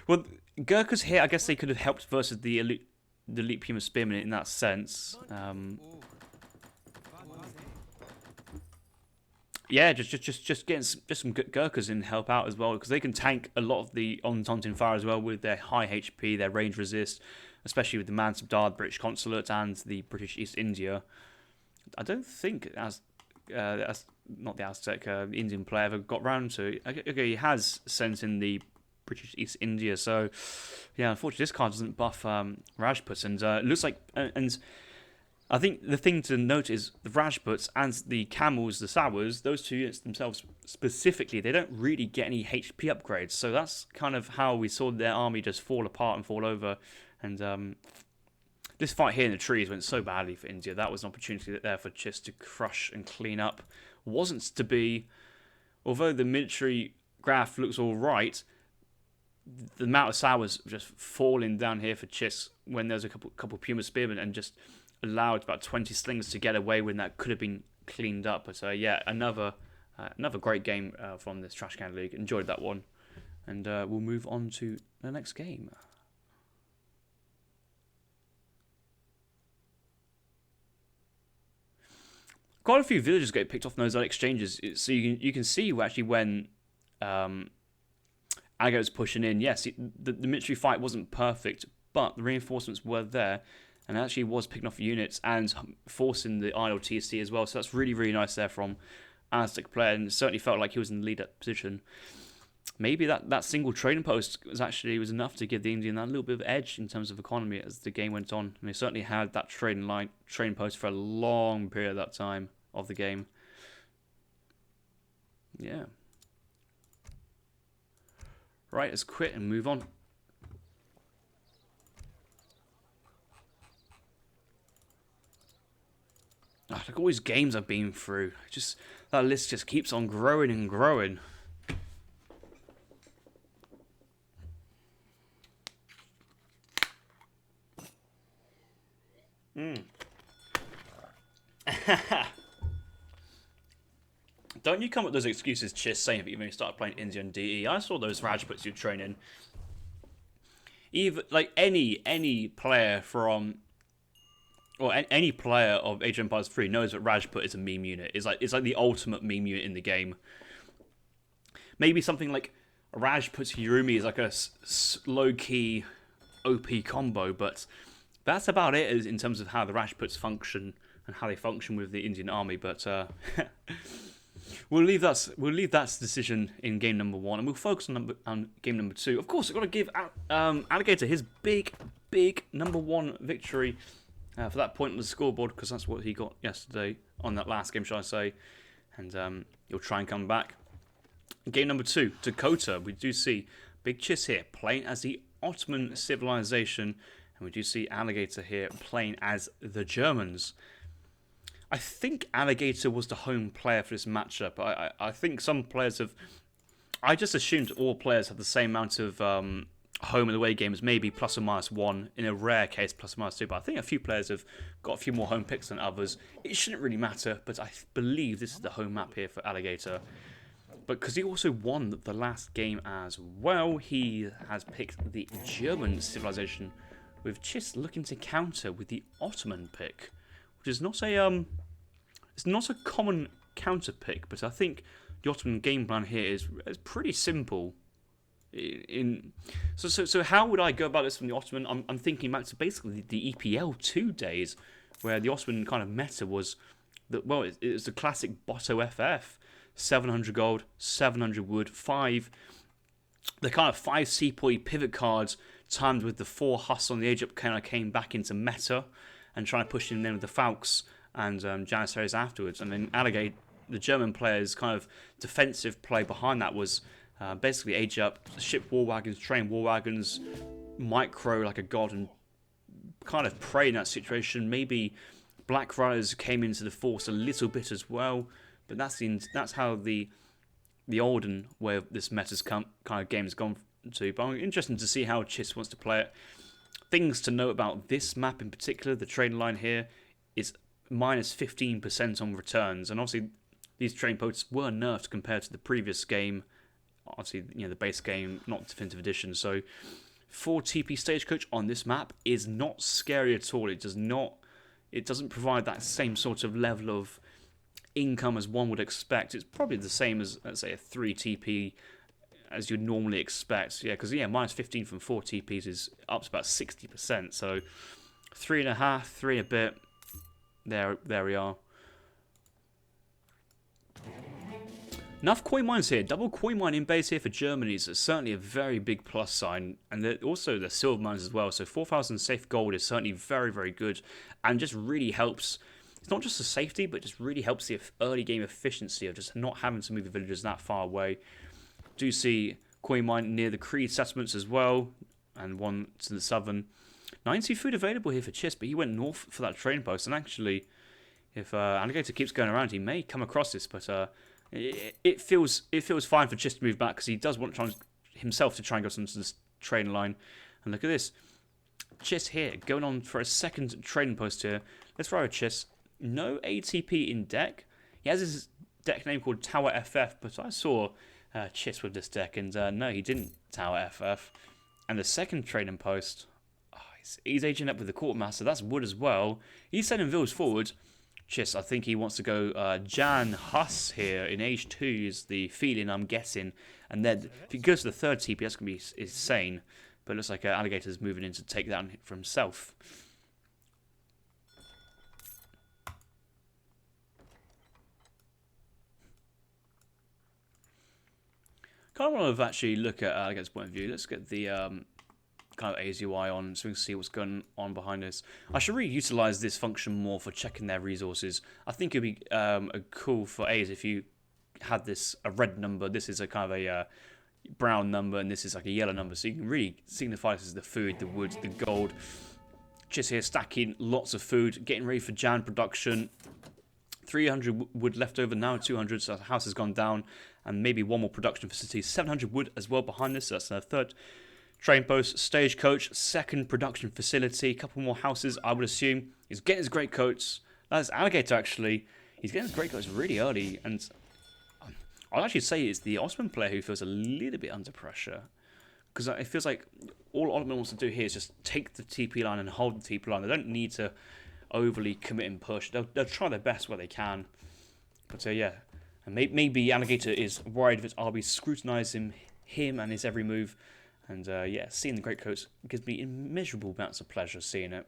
Well, Gurkhas here, I guess they could have helped versus the elite Puma Spearmen in that sense. Yeah, just getting some Gurkhas in help out as well because they can tank a lot of the Entente fire as well with their high HP, their range resist, especially with the Mansabdar, British Consulate, and the British East India. I don't think not the Aztec, the Indian player ever got round to. Okay, he has sent in the British East India, so yeah, unfortunately this card doesn't buff Rajputs, and it looks like, and I think the thing to note is the Rajputs and the Camels, the Sours, those two units themselves specifically, they don't really get any HP upgrades, so that's kind of how we saw their army just fall apart and fall over, and this fight here in the trees went so badly for India. That was an opportunity there for Chis to crush and clean up. Wasn't to be, although the military graph looks all right, the amount of Sours just falling down here for Chis when there's a couple Puma Spearmen and just allowed about 20 slings to get away when that could have been cleaned up. But yeah, another great game from this Trash Can League. Enjoyed that one. And we'll move on to the next game. Quite a few villagers get picked off in those exchanges, so you can see actually when Aga's pushing in. Yes, the military fight wasn't perfect, but the reinforcements were there, and actually was picking off units and forcing the idle TC as well. So that's really, really nice there from Aztec player, and it certainly felt like he was in the lead position. Maybe that single trading post was enough to give the Indian that little bit of edge in terms of economy as the game went on. And they certainly had that trading post for a long period of that time of the game. Yeah. Right, let's quit and move on. Oh, look at all these games I've been through. That list just keeps on growing and growing. Don't you come up with those excuses, Chis, saying that you've only started playing Indian DE. I saw those Rajputs you're training. Even like any player from, or any player of Age of Empires 3 knows that Rajput is a meme unit. It's like the ultimate meme unit in the game. Maybe something like Rajput's Yurumi is like a low key OP combo, but that's about it in terms of how the Rajputs function and how they function with the Indian army. But we'll leave that decision in game number 1, and we'll focus on game number 2. Of course, I've got to give Aligator his big number 1 victory for that point on the scoreboard, because that's what he got yesterday on that last game, shall I say. And he'll try and come back. Game number 2, Dakota. We do see Big Chis here playing as the Ottoman civilization, and we do see Aligator here playing as the Germans. I think Aligator was the home player for this matchup. I think some players have... I just assumed all players have the same amount of home and away games, maybe plus or minus 1, in a rare case plus or minus 2, but I think a few players have got a few more home picks than others. It shouldn't really matter, but I believe this is the home map here for Aligator. But because he also won the last game as well, he has picked the German civilization, with Chis looking to counter with the Ottoman pick, which is not a it's not a common counter pick, but I think the Ottoman game plan here is pretty simple. So how would I go about this from the Ottoman? I'm thinking back to basically the EPL 2 days, where the Ottoman kind of meta was that, well, it was the classic Botto FF, 700 gold, 700 wood, the kind of 5 sepoy pivot cards timed with the 4 hustle on the age up kind of came back into meta, and trying to push in then with the Falks and Janissaries afterwards. And then Alligator, the German players' kind of defensive play behind that was basically age up, ship war wagons, train war wagons, micro like a god, and kind of pray in that situation. Maybe Black Riders came into the force a little bit as well, but that's how the olden way of this meta's kind of game has gone to. But I'm interested to see how Chiss wants to play it. Things to note about this map in particular, the train line here is minus 15% on returns, and obviously these train posts were nerfed compared to the previous game. Obviously, the base game, not Definitive Edition. So 4 TP Stagecoach on this map is not scary at all. It doesn't provide that same sort of level of income as one would expect. It's probably the same as, let's say, a 3 TP as you'd normally expect. Yeah, because minus 15 from 4 TPs is up to about 60%. So 3.5, 3 and a bit. There we are. Enough coin mines here. Double coin mine in base here for Germany is certainly a very big plus sign. And also the silver mines as well. So 4,000 safe gold is certainly very, very good. And just really helps. It's not just the safety, but just really helps the early game efficiency of just not having to move the villagers that far away. Do see coin mine near the Creed settlements as well. And one to the southern. 90 food available here for Chiss, but he went north for that train post. And actually, if Alligator keeps going around, he may come across this, but it feels fine for Chiss to move back because he does want himself to try and go onto this train line. And look at this, Chiss here going on for a second trading post here. Let's ride with Chiss. No ATP in deck. He has his deck name called Tower FF, but I saw Chiss with this deck, and no, he didn't Tower FF. And the second trading post. He's aging up with the Quartermaster. That's wood as well. He's sending vills forward. Chiss, I think he wants to go Jan Huss here in age 2 is the feeling I'm getting. And then if he goes to the third TP, that's going to be insane. But it looks like Alligator's moving in to take that for himself. Kind of want to actually look at Alligator's point of view. Let's get the kind of AZUI on so we can see what's going on behind us. I should really utilize this function more for checking their resources. I think it'd be cool for A's if you had a red number. This is a kind of a brown number, and this is like a yellow number, so you can really signify this as the food, the wood, the gold. Just here stacking lots of food, getting ready for Jan production. 300 wood left over, now 200, so the house has gone down, and maybe one more production facility. 700 wood as well behind this, so that's the third train post, stagecoach, second production facility, a couple more houses, I would assume. He's getting his great coats. That's Alligator, actually. He's getting his great coats really early, and I'd actually say it's the Ottoman player who feels a little bit under pressure, because it feels like all Ottoman wants to do here is just take the TP line and hold the TP line. They don't need to overly commit and push. They'll try their best where they can. But yeah, and maybe Alligator is worried that I'll be scrutinising him and his every move. And yeah, seeing the great coats gives me immeasurable amounts of pleasure seeing it.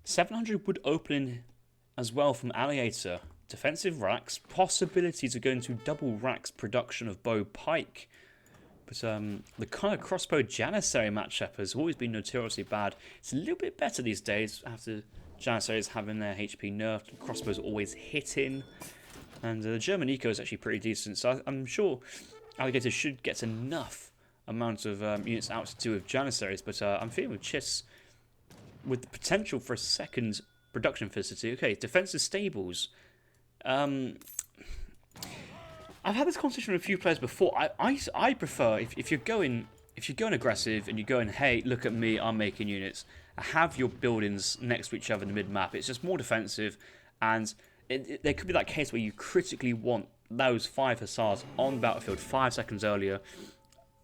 $700 wood opening as well from Alligator. Defensive racks, possibilities of going to double racks production of bow pike. But the kind of crossbow Janissary matchup has always been notoriously bad. It's a little bit better these days after Janissaries having their HP nerfed. Crossbows always hitting. And the German eco is actually pretty decent, so I'm sure Alligator should get enough amount of units out to do with Janissaries, but I'm feeling with Chiss with the potential for a second production facility. Okay, defensive stables. I've had this conversation with a few players before. I prefer if you're going aggressive and you're going, hey, look at me, I'm making units. Have your buildings next to each other in the mid map. It's just more defensive, and there could be that case where you critically want those 5 hussars on the battlefield 5 seconds earlier.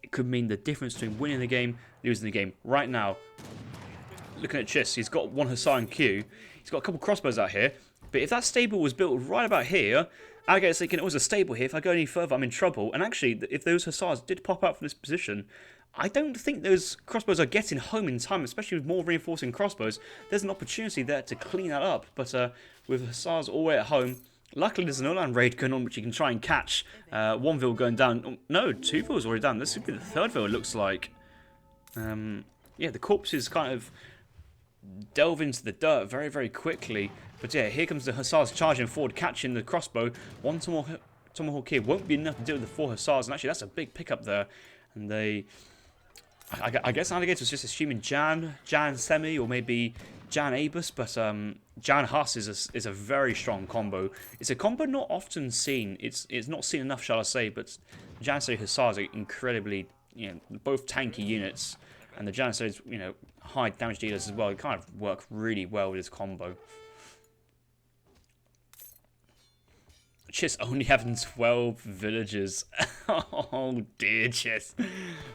It could mean the difference between winning the game, losing the game. Right now, looking at Chiss, he's got 1 hussar in queue. He's got a couple crossbows out here. But if that stable was built right about here, Alligator's thinking it was a stable here. If I go any further, I'm in trouble. And actually, if those hussars did pop out from this position, I don't think those crossbows are getting home in time, especially with more reinforcing crossbows. There's an opportunity there to clean that up. But with hussars all the way at home, luckily there's an Ulan raid going on, which you can try and catch. One vil going down. Oh, no, two vils already down. This would be the third vil, it looks like. Yeah, the corpses kind of delve into the dirt very, very quickly. But yeah, here comes the hussars charging forward, catching the crossbow. One tomahawk here won't be enough to deal with the 4 hussars. And actually, that's a big pickup there. And they... I guess Alligator was just assuming Jan Semi, or maybe Jan Abus, but Jan Huss is a very strong combo. It's a combo not often seen. It's not seen enough, shall I say, but Jan Semi Hussars are incredibly, both tanky units, and the Jan Semi's, high damage dealers as well. They kind of work really well with this combo. Chiss only having 12 villagers. Oh dear, Chiss.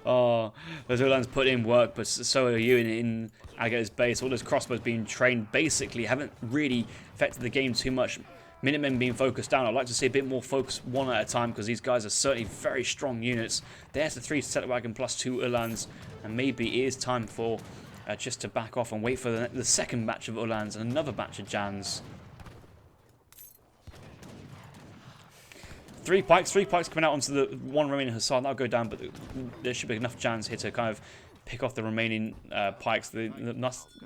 Oh, those Ulans put in work, but so are you in Alligator's base. All those crossbows being trained basically haven't really affected the game too much. Minutemen being focused down. I'd like to see a bit more focus one at a time, because these guys are certainly very strong units. There's the 3 Settler Wagon plus 2 Ulans, and maybe it is time for Chiss to back off and wait for the second batch of Ulans and another batch of Jans. 3 pikes coming out onto the 1 remaining hussar. That'll go down, but there should be enough Jans here to kind of pick off the remaining pikes. The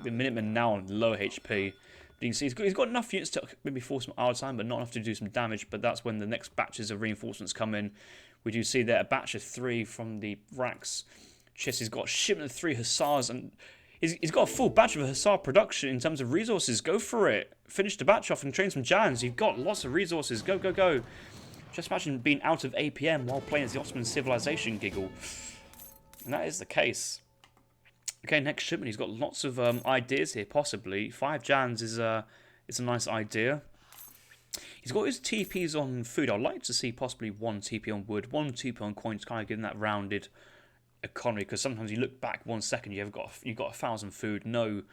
Minutemen now on low HP. But you can see he's got enough units to maybe force some hour time, but not enough to do some damage. But that's when the next batches of reinforcements come in. We do see there a batch of 3 from the racks. Chiss has got a shipment of 3 hussars, and he's got a full batch of hussar production in terms of resources. Go for it. Finish the batch off and train some Jans. You've got lots of resources. Go, go, go. Just imagine being out of APM while playing as the Ottoman civilization, giggle. And that is the case. Okay, next shipment. He's got lots of ideas here, possibly. 5 Jans is a nice idea. He's got his TPs on food. I'd like to see possibly 1 TP on wood, 1 TP on coins, kind of giving that rounded economy. Because sometimes you look back 1 second, you've got 1,000 food, no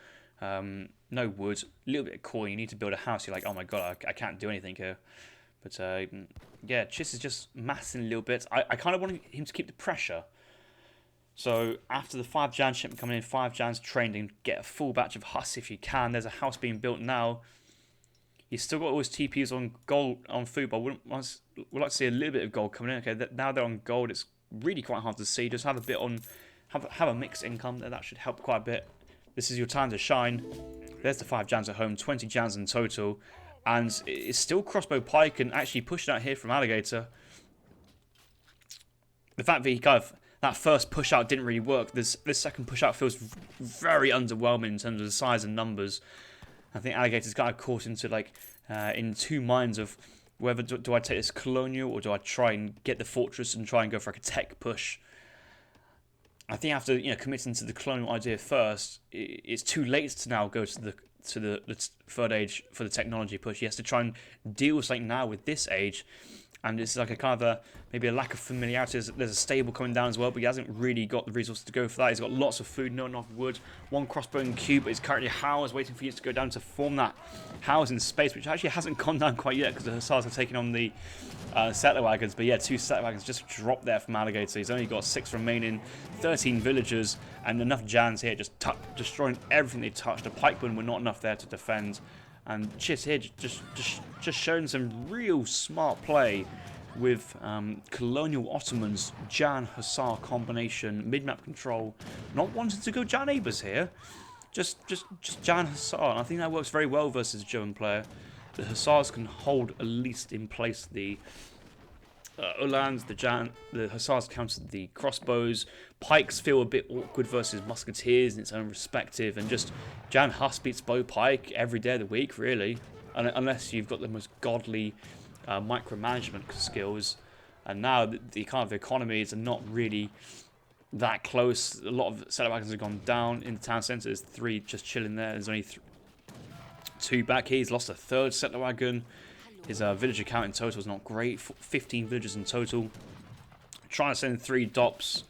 wood, a little bit of coin. You need to build a house. You're like, oh my god, I can't do anything here. But yeah, Chiss is just massing a little bit. I kind of want him to keep the pressure. So after the 5 Jan shipment coming in, 5 Jans trained, and get a full batch of Huss if you can. There's a house being built now. He's still got all his TPs on gold, on food, but we'd like to see a little bit of gold coming in. Okay, now they're on gold. It's really quite hard to see. Just have a bit on, have a mixed income. That should help quite a bit. This is your time to shine. There's the 5 Jans at home, 20 Jans in total. And it's still crossbow pike and actually pushing out here from Alligator. The fact that he that first push out didn't really work. This second push out feels very underwhelming in terms of the size and numbers. I think Alligator's kind of caught into in 2 minds of whether do I take this colonial or do I try and get the fortress and try and go for a tech push. I think after committing to the colonial idea first, it's too late to now go to the third age for the technology push. He has to try and deal with something now with this age, and it's like a kind of maybe a lack of familiarity. There's a stable coming down as well, but he hasn't really got the resources to go for that. He's got lots of food, not enough wood. 1 crossbow and cube, but he's currently house waiting for you to go down to form that house in space, which actually hasn't gone down quite yet because the hussars are taking on the settler wagons. But yeah, 2 settler wagons just dropped there from Alligator. He's only got 6 remaining, 13 villagers, and enough Jans here just destroying everything they touched. The pikemen were not enough there to defend, and Chiss here just showing some real smart play with colonial Ottomans, Jan Hussar combination, mid-map control, not wanting to go Jan Abers here, just Jan Hussar, and I think that works very well versus a German player. The Hussars can hold at least in place the Ulans, the Hussars counter the crossbows. Pikes feel a bit awkward versus Musketeers in its own respective, and just Jan Huss beats Bow Pike every day of the week, really, unless you've got the most godly micromanagement skills. And now the kind of economies are not really that close. A lot of settler wagons have gone down in the town centre. There's 3 just chilling there. There's only 2 back here. He's lost a 3rd settler wagon. His villager count in total is not great. 15 villagers in total. Trying to send 3 DOPs.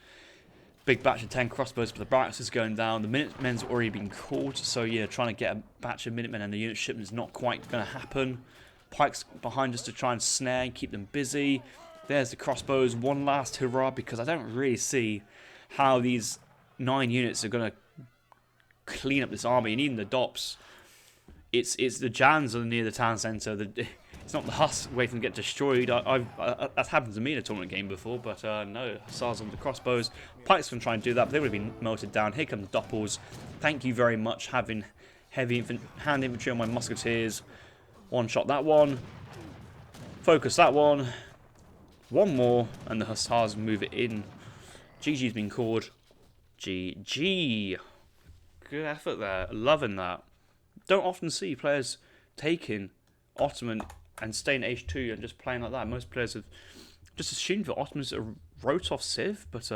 big batch of 10 crossbows, but the barracks is going down. The Minutemen's already been called, so yeah, trying to get a batch of Minutemen and the unit shipment is not quite going to happen. Pikes behind us to try and snare and keep them busy. There's the crossbows. One last hurrah, because I don't really see how these 9 units are going to clean up this army, and even the Dops. It's the Jans are near the town centre. It's not the Huss waiting to get destroyed. That's happened to me in a tournament game before, but no, Hussars on the crossbows. Pikes can try and do that, but they would have been melted down. Here come the Doppels. Thank you very much, having heavy hand infantry on my musketeers. One shot that one. Focus that one. One more, and the Hussars move it in. GG's been called. GG. Good effort there. Loving that. Don't often see players taking Ottoman and staying H2 and just playing like that. Most players have just assumed that Ottoman's a wrote-off civ, but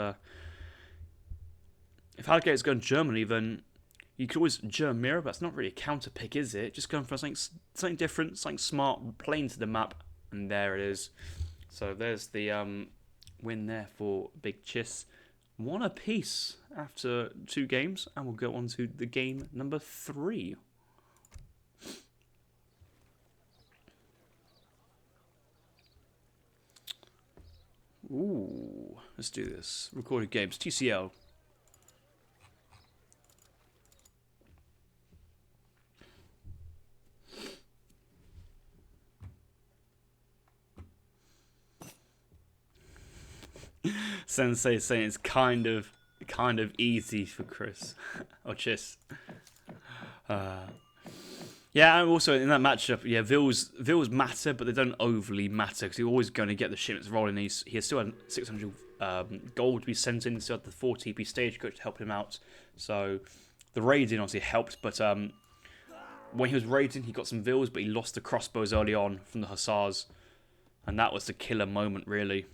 if Alligator's going Germany, then you could always German mirror, but that's not really a counter pick, is it? Just going for something different, something smart, playing to the map, and there it is. So there's the win there for Big Chiss. 1 apiece after 2 games, and we'll go on to the game number 3. Ooh, let's do this. Recorded games, TCL. Sensei saying it's kind of easy for Chris or Chiss. Yeah, and also in that matchup, yeah, Vils matter, but they don't overly matter because you're always going to get the shipments rolling. He still had 600 gold to be sent in, still had the 4 TP stagecoach to help him out. So the raiding obviously helped, but when he was raiding, he got some Vils, but he lost the crossbows early on from the Hussars, and that was the killer moment, really.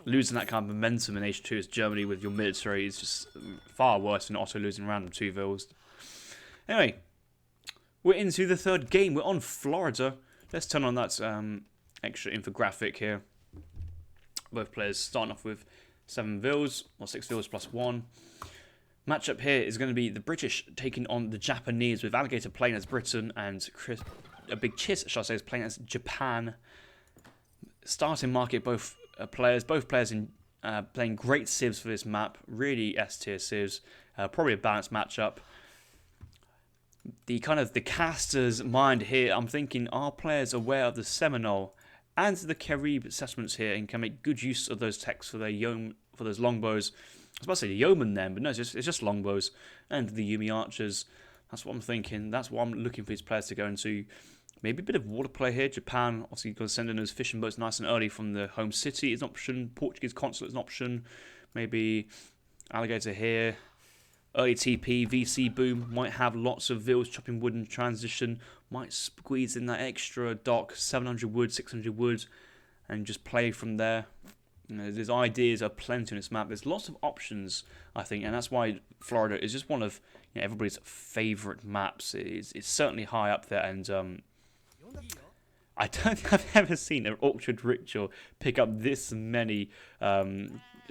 Losing that kind of momentum in H2 as Germany with your military is just far worse than Otto losing random 2 Vils. Anyway, we're into the 3rd game. We're on Florida. Let's turn on that extra infographic here. Both players starting off with 7 Vils, or 6 Vils plus 1. Matchup here is going to be the British taking on the Japanese, with Alligator playing as Britain and a Big Chiss, shall I say, is playing as Japan. Starting market, both players in playing great civs for this map. Really S-tier civs. Probably a balanced matchup. The caster's mind here, I'm thinking, are players aware of the Seminole and the Carib settlements here and can make good use of those techs for those longbows? I was about to say the yeomen then, but no, it's just longbows and the Yumi archers. That's what I'm thinking. That's what I'm looking for these players to go into. Maybe a bit of water play here. Japan obviously going to send in those fishing boats nice and early from the home city is an option. Portuguese consulate is an option. Maybe Alligator here. Early TP, VC boom, might have lots of Vils chopping wood in transition, might squeeze in that extra dock, 700 wood, 600 wood, and just play from there. You know, there's ideas are plenty on this map. There's lots of options, I think, and that's why Florida is just one of everybody's favourite maps. It's certainly high up there, and I don't think I've ever seen an Orchard Ritual pick up this many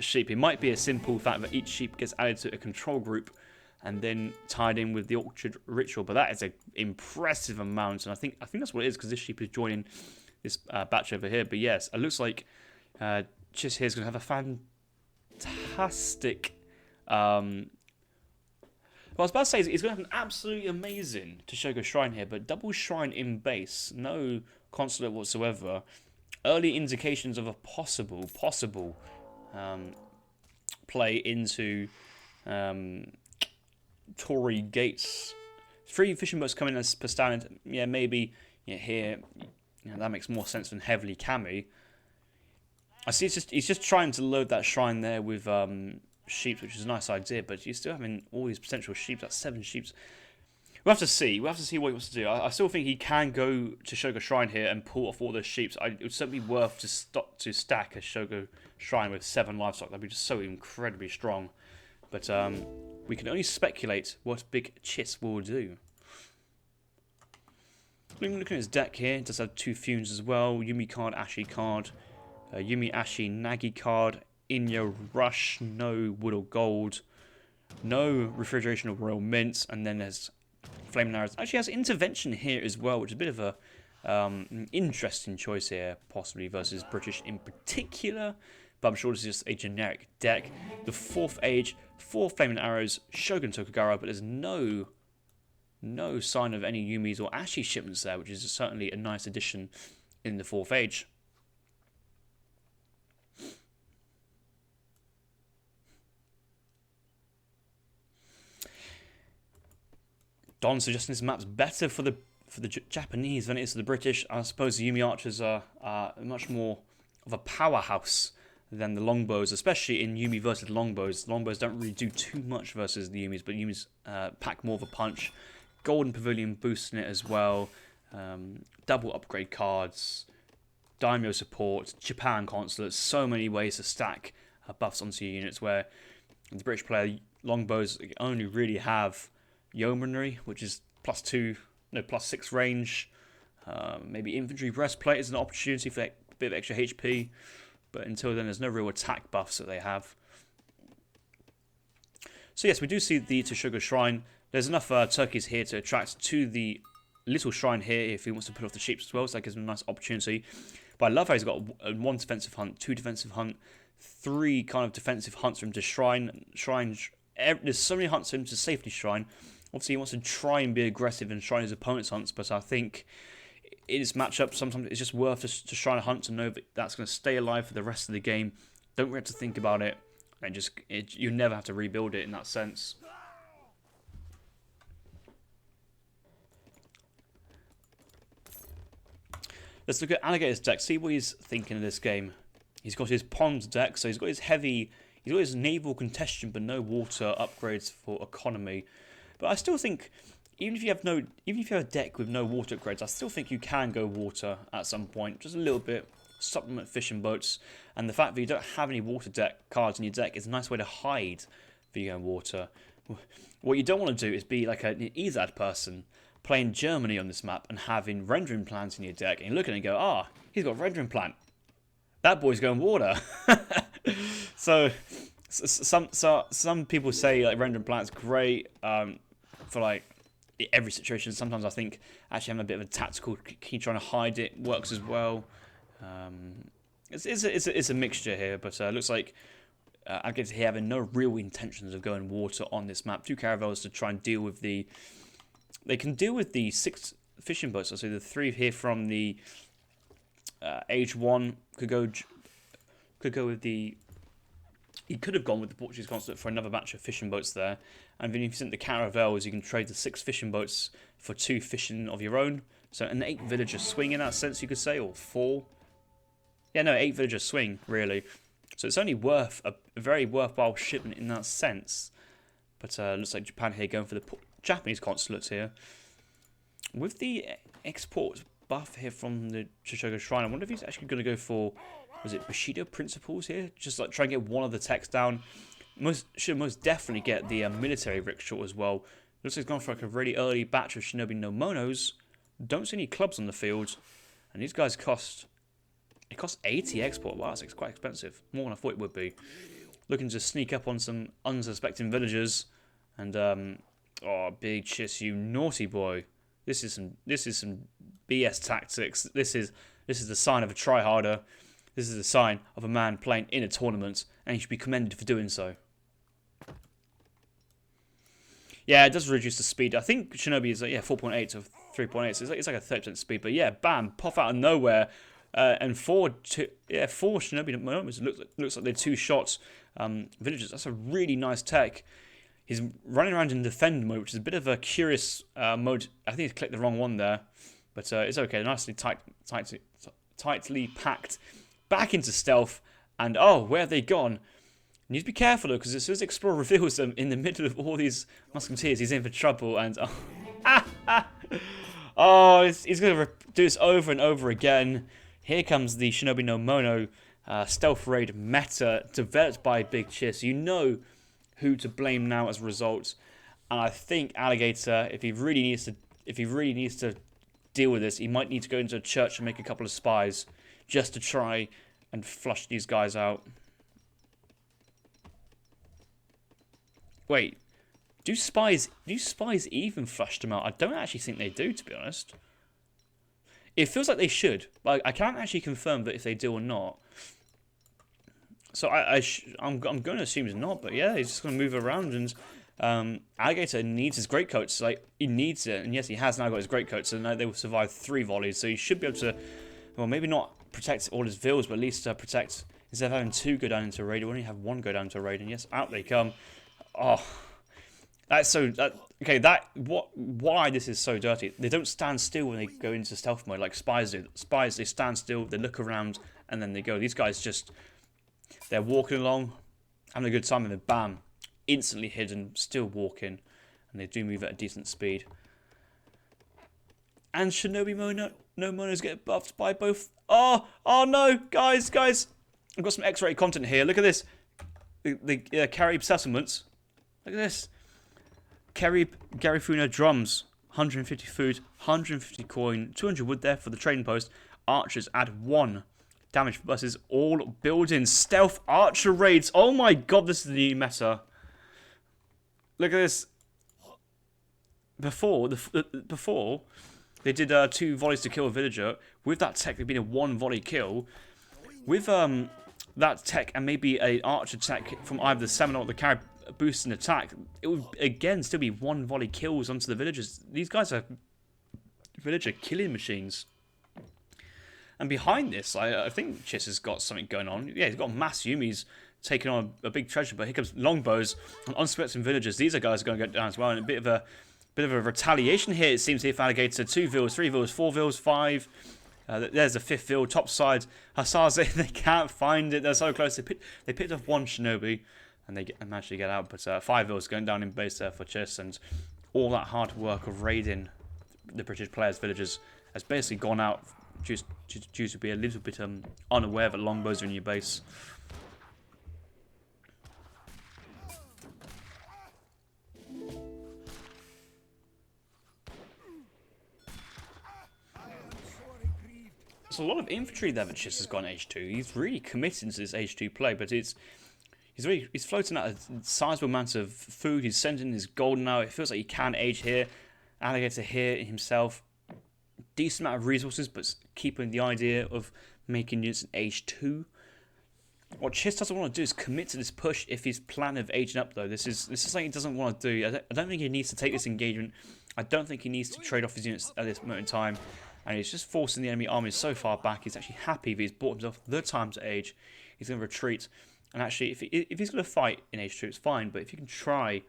sheep. It might be a simple fact that each sheep gets added to a control group and then tied in with the Orchard Ritual, but that is an impressive amount, and I think that's what it is, because this sheep is joining this batch over here. But yes, it looks like Chiss here is going to have a fantastic. Well, I was about to say he's going to have an absolutely amazing Toshogo Shrine here, but double shrine in base, no consulate whatsoever. Early indications of a possible play into Tory Gates. 3 fishing boats coming as per standard. Yeah, maybe here. That makes more sense than heavily cami. I see. He's just trying to load that shrine there with sheep, which is a nice idea. But you're still having all these potential sheep. That's 7 sheep. We'll have to see. We'll have to see what he wants to do. I still think he can go to Shogo Shrine here and pull off all those sheep. It would certainly be worth to stack a Shogo Shrine with 7 livestock. That'd be just so incredibly strong. But we can only speculate what Big Chiss will do. Looking at his deck here, it does have 2 fumes as well. Yumi card, Ashi card. Yumi, Ashi, Nagi card. in your rush, no wood or gold, no refrigeration or royal mint, and then there's flaming arrows. Actually has intervention here as well, which is a bit of a an interesting choice here, possibly versus British in particular. But I'm sure this is just a generic deck. The 4th age, 4 flaming arrows, Shogun Tokugawa, but there's no sign of any Yumis or Ashi shipments there, which is certainly a nice addition in the 4th age. Don suggesting this map's better for the Japanese than it is for the British. I suppose the Yumi archers are much more of a powerhouse than the longbows, especially in Yumi versus longbows. Longbows don't really do too much versus the Yumis, but Yumis pack more of a punch. Golden Pavilion boosting it as well. Double upgrade cards. Daimyo support. Japan consulates. So many ways to stack buffs onto your units, where the British player longbows only really have yeomanry, which is +6 range. Maybe infantry breastplate is an opportunity for a bit of extra HP, but until then there's no real attack buffs that they have. So yes, we do see the Toshoga Shrine. There's enough turkeys here to attract to the little shrine here if he wants to put off the sheep as well, so that gives him a nice opportunity. But I love how he's got 1 defensive hunt, 2 defensive hunt, 3 kind of defensive hunts for him to shrine. There's so many hunts for him to safety shrine. Obviously, he wants to try and be aggressive and shrine his opponent's hunts, but I think in this matchup, sometimes it's just worth to shrine a hunt to know that that's going to stay alive for the rest of the game. Don't really have to think about it, and you never have to rebuild it in that sense. Let's look at Alligator's deck, see what he's thinking of this game. He's got his pond deck, so he's got his naval congestion, but no water upgrades for economy. But I still think, even if you have a deck with no water upgrades, I still think you can go water at some point, just a little bit, supplement fishing boats. And the fact that you don't have any water deck cards in your deck is a nice way to hide that you're going water. What you don't want to do is be like an Ezad person playing Germany on this map and having rendering plants in your deck, and you look at it and go, he's got rendering plant. That boy's going water. So some people say like rendering plant's great for like every situation. Sometimes I think actually having a bit of a tactical key trying to hide it works as well. It's a mixture here, but it looks like I guess he having no real intentions of going water on this map. 2 caravels to try and deal with they can deal with the 6 fishing boats. So the 3 here from the age 1 could go with the. He could have gone with the Portuguese consulate for another batch of fishing boats there. And then if you sent the caravels, you can trade the 6 fishing boats for 2 fishing of your own. So an 8 villager swing in that sense, you could say, or 4. Yeah, no, 8 villager swing, really. So it's only worth a very worthwhile shipment in that sense. But looks like Japan here going for the Japanese consulates here. With the export buff here from the Toshoga Shrine, I wonder if he's actually going to go for, was it Bushido Principles here? Just like try and get one of the techs down. Should most definitely get the military rickshaw as well. Looks like he's gone for like a really early batch of Shinobi no Monos. Don't see any clubs on the field. And these guys cost 80 export. Wow, that's quite expensive. More than I thought it would be. Looking to sneak up on some unsuspecting villagers. And big chiss, you naughty boy. This is some BS tactics. This is the sign of a tryharder. This is a sign of a man playing in a tournament, and he should be commended for doing so. Yeah, it does reduce the speed. I think Shinobi is 4.8 to 3.8, so it's like a 30% speed. But yeah, bam, pop out of nowhere, and 4 Shinobi looks like they're 2 shots villagers. That's a really nice tech. He's running around in defend mode, which is a bit of a curious mode. I think he's clicked the wrong one there, but it's okay. Nicely tightly packed back into stealth, and where have they gone? You need to be careful though, because as soon as Explorer reveals them in the middle of all these musketeers, he's in for trouble. And he's going to do this over and over again. Here comes the Shinobi no Mono stealth raid meta developed by Big Chiss. You know who to blame now as a result, and I think Alligator, if he really needs to deal with this, he might need to go into a church and make a couple of spies just to try and flush these guys out. Wait, do spies even flush them out? I don't actually think they do, to be honest. It feels like they should, but I can't actually confirm that if they do or not. So I'm going to assume it's not, but yeah, he's just going to move around, and Alligator needs his greatcoats. Like, he needs it, and yes, he has now got his greatcoats, so now they will survive 3 volleys, so he should be able to, well, maybe not protect all his vills, but at least protect, instead of having 2 go down into a raid, we only have 1 go down into a raid, and yes, out they come. Oh, that's so, okay, why this is so dirty. They don't stand still when they go into stealth mode like spies do. Spies, they stand still, they look around, and then they go. These guys just, they're walking along, having a good time, and then bam, instantly hidden, still walking, and they do move at a decent speed. And Shinobi Monos get buffed by both. Oh no, guys, I've got some X-rated content here. Look at this, the Carib settlements. Look at this, Carib Garifuna drums, 150 food, 150 coin, 200 wood there for the trading post. Archers add 1. Damage versus all buildings. Stealth archer raids. Oh my god, this is the new meta. Look at this. Before they did 2 volleys to kill a villager. With that tech, they've been a 1 volley kill. With that tech and maybe an archer tech from either the Seminole or the Carib boost and attack, it would again still be 1 volley kills onto the villagers. These guys are villager killing machines. And behind this, I think Chiss has got something going on. Yeah, he's got mass Yumis taking on a big treasure, but here comes longbows and unsuspecting villagers. These are guys going to go down as well, and a bit of a retaliation here. It seems here for Alligator. 2 vills, 3 vills, 4 vills, 5. There's a 5th vill, top side. Hussars, they can't find it. They're so close. They picked up 1 shinobi, and they managed to get out. But 5 vills going down in base there for Chiss, and all that hard work of raiding the British players' villages has basically gone out. Due to be a little bit unaware that longbows are in your base. There's a lot of infantry there that Chiss has got in H2. He's really committed to this H2 play, but he's floating out a sizable amount of food. He's sending his gold now. It feels like he can age here. Alligator here himself. Decent amount of resources, but keeping the idea of making units in age 2. What Chiss doesn't want to do is commit to this push if his plan of aging up, though. This is something he doesn't want to do. I don't think he needs to take this engagement. I don't think he needs to trade off his units at this moment in time. And he's just forcing the enemy army so far back. He's actually happy if he's bought himself the time to age. He's going to retreat. And actually, if he's going to fight in age 2, it's fine. But if you can try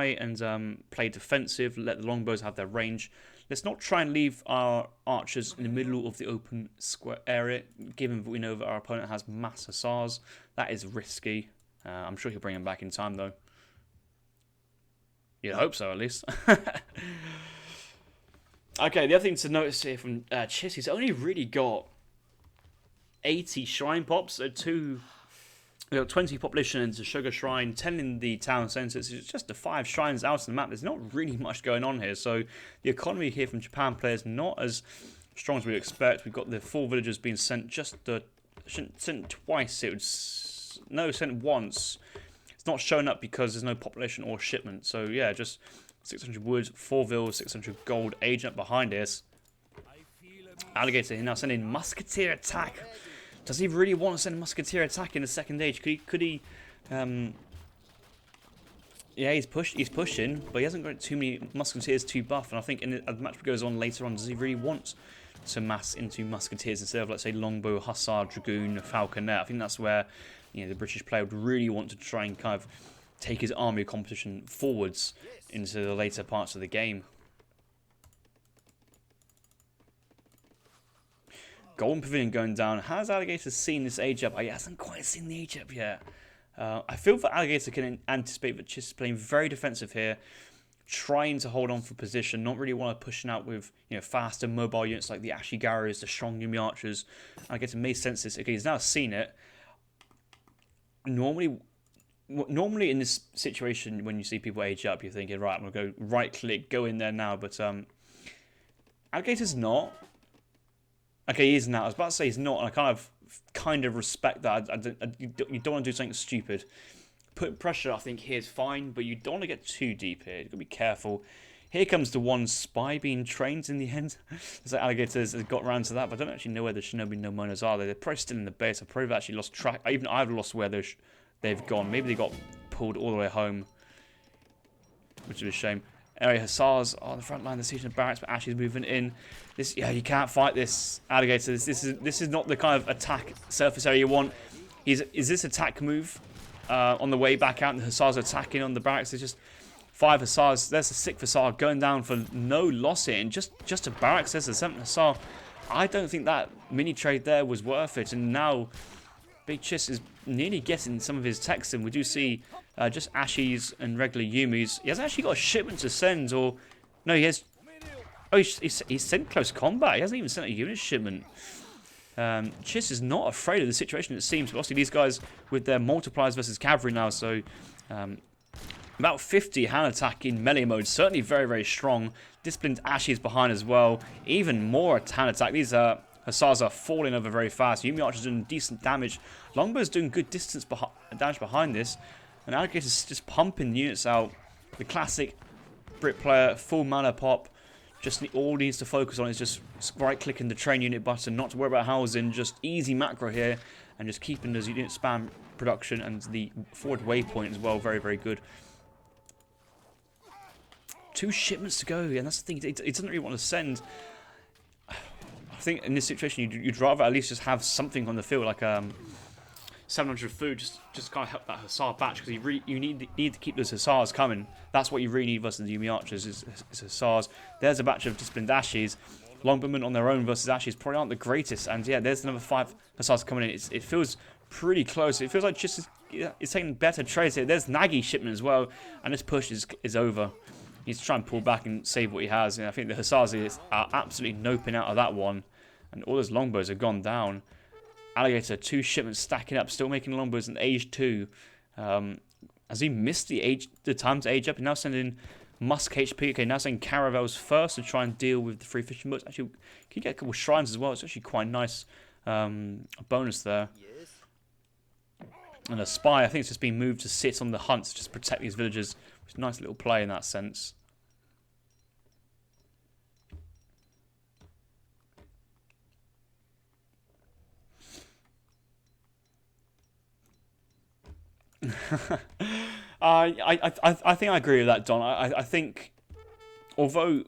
and play defensive, let the longbows have their range. Let's not try and leave our archers in the middle of the open square area, given that we know that our opponent has mass hussars. That is risky. I'm sure he'll bring them back in time, though. You'd hope so, at least. Okay, the other thing to notice here from Chiss, he's only really got 80 shrine pops, so 20 population into Sugar Shrine, 10 in the town centre. It's just the 5 shrines out on the map. There's not really much going on here. So the economy here from Japan players not as strong as we'd expect. We've got the 4 villagers being sent sent twice. Sent once. It's not showing up because there's no population or shipment. So yeah, just 600 wood, 4 vills, 600 gold agent behind us. Alligator here now sending musketeer attack. Does he really want to send a musketeer attack in the second age? Could he? Yeah, he's pushing, but he hasn't got too many musketeers to buff. And I think as the match goes on later on, does he really want to mass into musketeers instead of, let's say, longbow, hussar, dragoon, falconet? I think that's where the British player would really want to try and kind of take his army competition forwards into the later parts of the game. Golden Pavilion going down. Has Alligator seen this age up? He hasn't quite seen the age up yet. I feel that Alligator can anticipate that Chiss is playing very defensive here, trying to hold on for position, not really want to pushing out with faster mobile units like the Ashigaras, the strong Yumi archers. Alligator may sense this. Okay, he's now seen it. Normally in this situation, when you see people age up, you're thinking, right, I'm going to go right click, go in there now. But Alligator's not. Okay, he is now. I was about to say he's not, and I kind of respect that. You don't want to do something stupid. putting pressure, I think, here is fine, but you don't want to get too deep here. You've got to be careful. Here comes the one spy being trained in the end. So Alligators has got around to that, but I don't actually know where the Shinobi no Monos are. They're probably still in the base. I've probably actually lost track. Even I've lost where they've gone. Maybe they got pulled all the way home, which is a shame. Anyway, Hussars are on the front line of the siege of barracks, but Ashley's moving in. Yeah, you can't fight this, Alligators. This is not the kind of attack surface area you want. Is this attack move on the way back out? And the Hussars are attacking on the barracks. There's just 5 Hussars. There's a 6th Hussar going down for no loss here. And just a barracks, there's a 7th Hussar. I don't think that mini trade there was worth it. And now Big Chiss is nearly getting some of his techs in. We do see just Ashies and regular Yumis. He hasn't actually got a shipment to send, or no, he has. Oh, he's sent close combat. He hasn't even sent a unit shipment. Chiss is not afraid of the situation, it seems. But obviously, these guys with their multipliers versus cavalry now, so about 50 hand attack in melee mode. Certainly very, very strong. Disciplined Ashies behind as well. Even more hand attack. These Hussars are falling over very fast. Yumi Archer's doing decent damage. Longbow's doing good distance damage behind this. And Alligator's just pumping units out. The classic Brit player, full mana pop. Just all needs to focus on is just right-clicking the train unit button, not to worry about housing. Just easy macro here, and just keeping those unit spam production and the forward waypoint as well. Very, very good. 2 shipments to go, and that's the thing. It doesn't really want to send. I think in this situation, you'd rather at least just have something on the field, like 700 food, just kind of help that Hussar batch, because you need to keep those Hussars coming. That's what you really need versus the Yumi Archers is Hussars. There's a batch of disciplined Ashies. Longbowmen on their own versus Ashies probably aren't the greatest, and yeah, there's another 5 Hussars coming in. It feels pretty close. It feels like just is taking better trades here. There's Nagy shipment as well, and this push is over. He's trying to pull back and save what he has, and I think the Hussars are absolutely noping out of that one, and all those longbows have gone down. Alligator, 2 shipments stacking up, still making longbows in age 2. Has he missed the time to age up? He's now sending Musk HP. Okay, now sending caravels first to try and deal with the 3 fishing boats. Actually, can you get a couple of shrines as well? It's actually quite nice bonus there. And a spy, I think it's just been moved to sit on the hunts, just protect these villagers. Which is a nice little play in that sense. I think I agree with that, Don. I think, although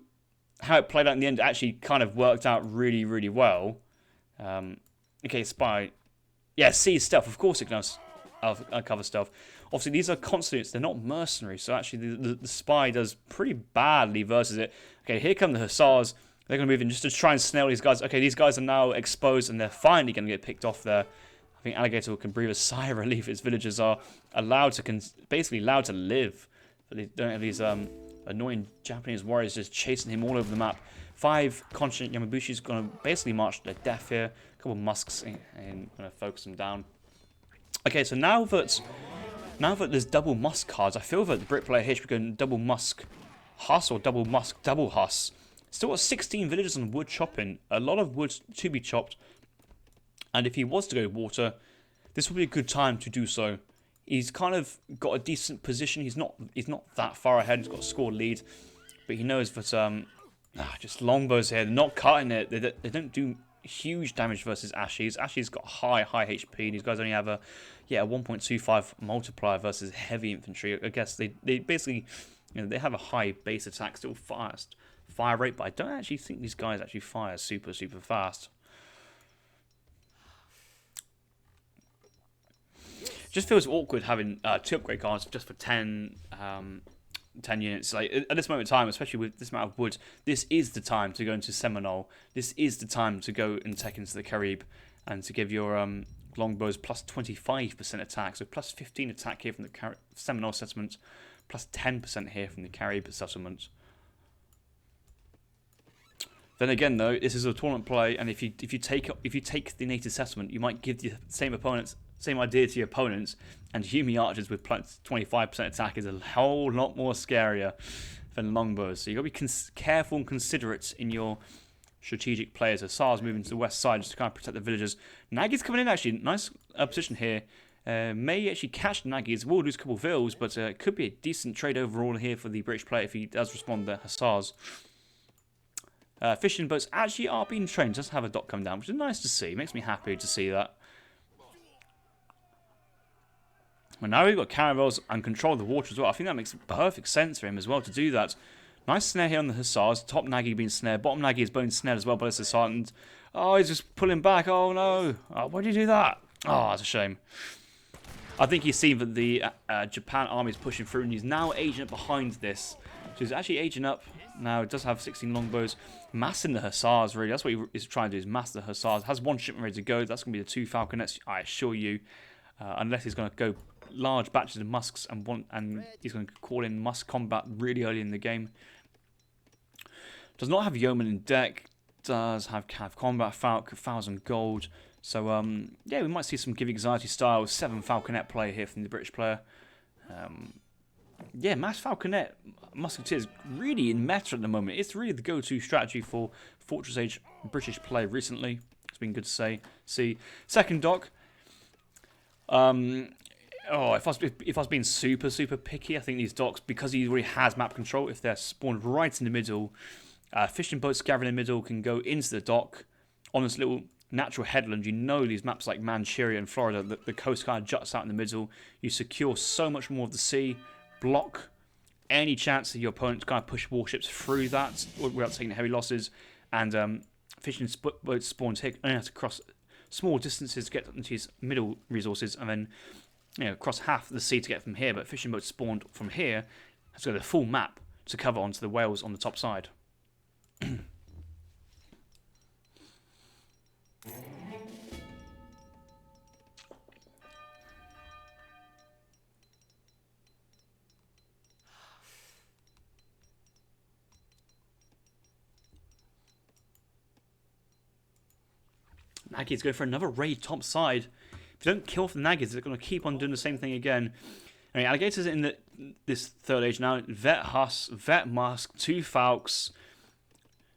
how it played out in the end actually kind of worked out really, really well. Okay, spy. Yeah, see stealth. Of course it can cover stealth. Obviously, these are consulates. They're not mercenaries. So actually, the spy does pretty badly versus it. Okay, here come the Hussars. They're going to move in just to try and snail these guys. Okay, these guys are now exposed, and they're finally going to get picked off there. I think Alligator can breathe a sigh of relief. Its villagers are allowed to basically allowed to live, but they don't have these annoying Japanese warriors just chasing him all over the map. 5 constant Yamabushi's going to basically march to their death here. A couple of Musks and going to focus them down. Okay, so now that there's double Musk cards, I feel that the Brit player here should be going double Musk Huss or double Musk double Huss. Still got 16 villagers on wood chopping. A lot of wood to be chopped. And if he was to go water, this would be a good time to do so. He's kind of got a decent position. He's not that far ahead. He's got a score lead, but he knows that just longbows here. They're not cutting it. They don't do huge damage versus Ashies. Ashies got high HP, and these guys only have a 1.25 multiplier versus heavy infantry. I guess they basically they have a high base attack, still fast fire rate, but I don't actually think these guys actually fire super fast. Just feels awkward having 2 upgrade cards just for 10 units. Like at this moment in time, especially with this amount of wood, this is the time to go into Seminole. This is the time to go and tech into the Carib and to give your longbows plus 25% attack. So plus 15 attack here from the Seminole settlement, plus 10% here from the Carib settlement. Then again, though, this is a tournament play, and if you take the native settlement, you might give the same idea to your opponents, and Yumi Archers with plus 25% attack is a whole lot more scarier than longbows. So you've got to be careful and considerate in your strategic players. Hussars moving to the west side just to kind of protect the villagers. Nagy's coming in actually, nice position here. May actually catch the Nagys. Will lose a couple of vills, but it could be a decent trade overall here for the British player if he does respond to the Hussars. Fishing boats actually are being trained. Just have a dock come down, which is nice to see. Makes me happy to see that. Well, now we've got caravels and control of the water as well. I think that makes perfect sense for him as well to do that. Nice snare here on the Hussars. Top Nagy being snared. Bottom Nagy is being snared as well by this Hussar. And, oh, he's just pulling back. Oh, no. Oh, why did you do that? Oh, that's a shame. I think he's seen that the Japan army is pushing through, and he's now aging up behind this. So he's actually aging up. Now, it does have 16 longbows. Massing the Hussars, really. That's what he is trying to do, is mass the Hussars. Has one shipment ready to go. That's going to be the 2 falconets, I assure you. Unless he's going to go large batches of musks and he's going to call in musk combat really early in the game. Does not have yeoman in deck. Does have cav combat, 1,000 gold. So yeah, we might see some give anxiety style 7 falconet play here from the British player. Yeah, mass falconet musketeers really in meta at the moment. It's really the go-to strategy for Fortress Age British play recently. It's been good to see. Second dock. Oh, if I was being super picky, I think these docks, because he already has map control, if they're spawned right in the middle, fishing boats gathering in the middle can go into the dock on this little natural headland. You know these maps like Manchuria and Florida, the coast kind of juts out in the middle. You secure so much more of the sea, block any chance of your opponent to kind of push warships through that without taking heavy losses, and fishing boats spawns here only have to cross small distances to get into his middle resources, and then cross half the sea to get from here. But fishing boats spawned from here has got a full map to cover onto the whales on the top side. Nagy's going for another raid top side. If you don't kill off the Nagys, they're going to keep on doing the same thing again. Anyway, Alligators in this third age now. Vet Huss, Vet Musk, 2 Falks.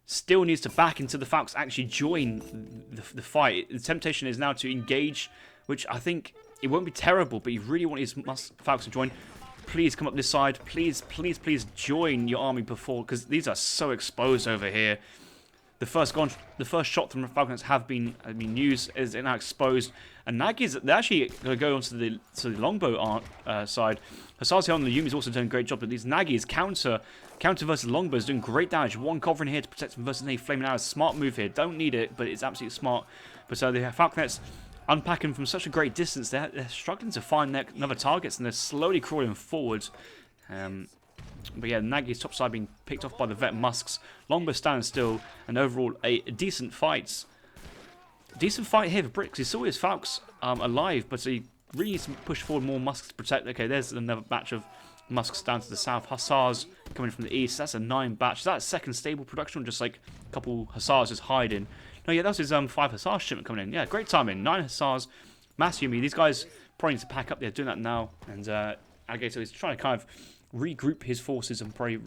Still needs to back into the Falks actually join the fight. The temptation is now to engage, which I think it won't be terrible, but you really want his Falks to join. Please come up this side. Please join your army before, because these are so exposed over here. The first shot from the Falcons have been used, is now exposed, and Nagy's they're actually going to go onto the longbow side. Hussars here on the Yumi is also doing a great job, but these Nagy's counter versus longbows doing great damage. One covering here to protect them versus a flaming arrow. Smart move here. Don't need it, but it's absolutely smart. But so the Falconets unpacking from such a great distance. They're struggling to find their other targets, and they're slowly crawling forward. But yeah, Nagy's top side being picked off by the Vet Musks. Longbow standing still, and overall a decent fight. Decent fight here for Bricks. He saw his Falcons alive, but he really needs to push forward more Musks to protect. Okay, there's another batch of Musks down to the south. Hussars coming from the east. That's a 9 batch. Is that a second stable production, or just like a couple Hussars just hiding? No, yeah, that's his 5 Hussars shipment coming in. Yeah, great timing. 9 Hussars. Mass Yumi. These guys probably need to pack up. They're doing that now, and Alligator is trying to kind of regroup his forces and probably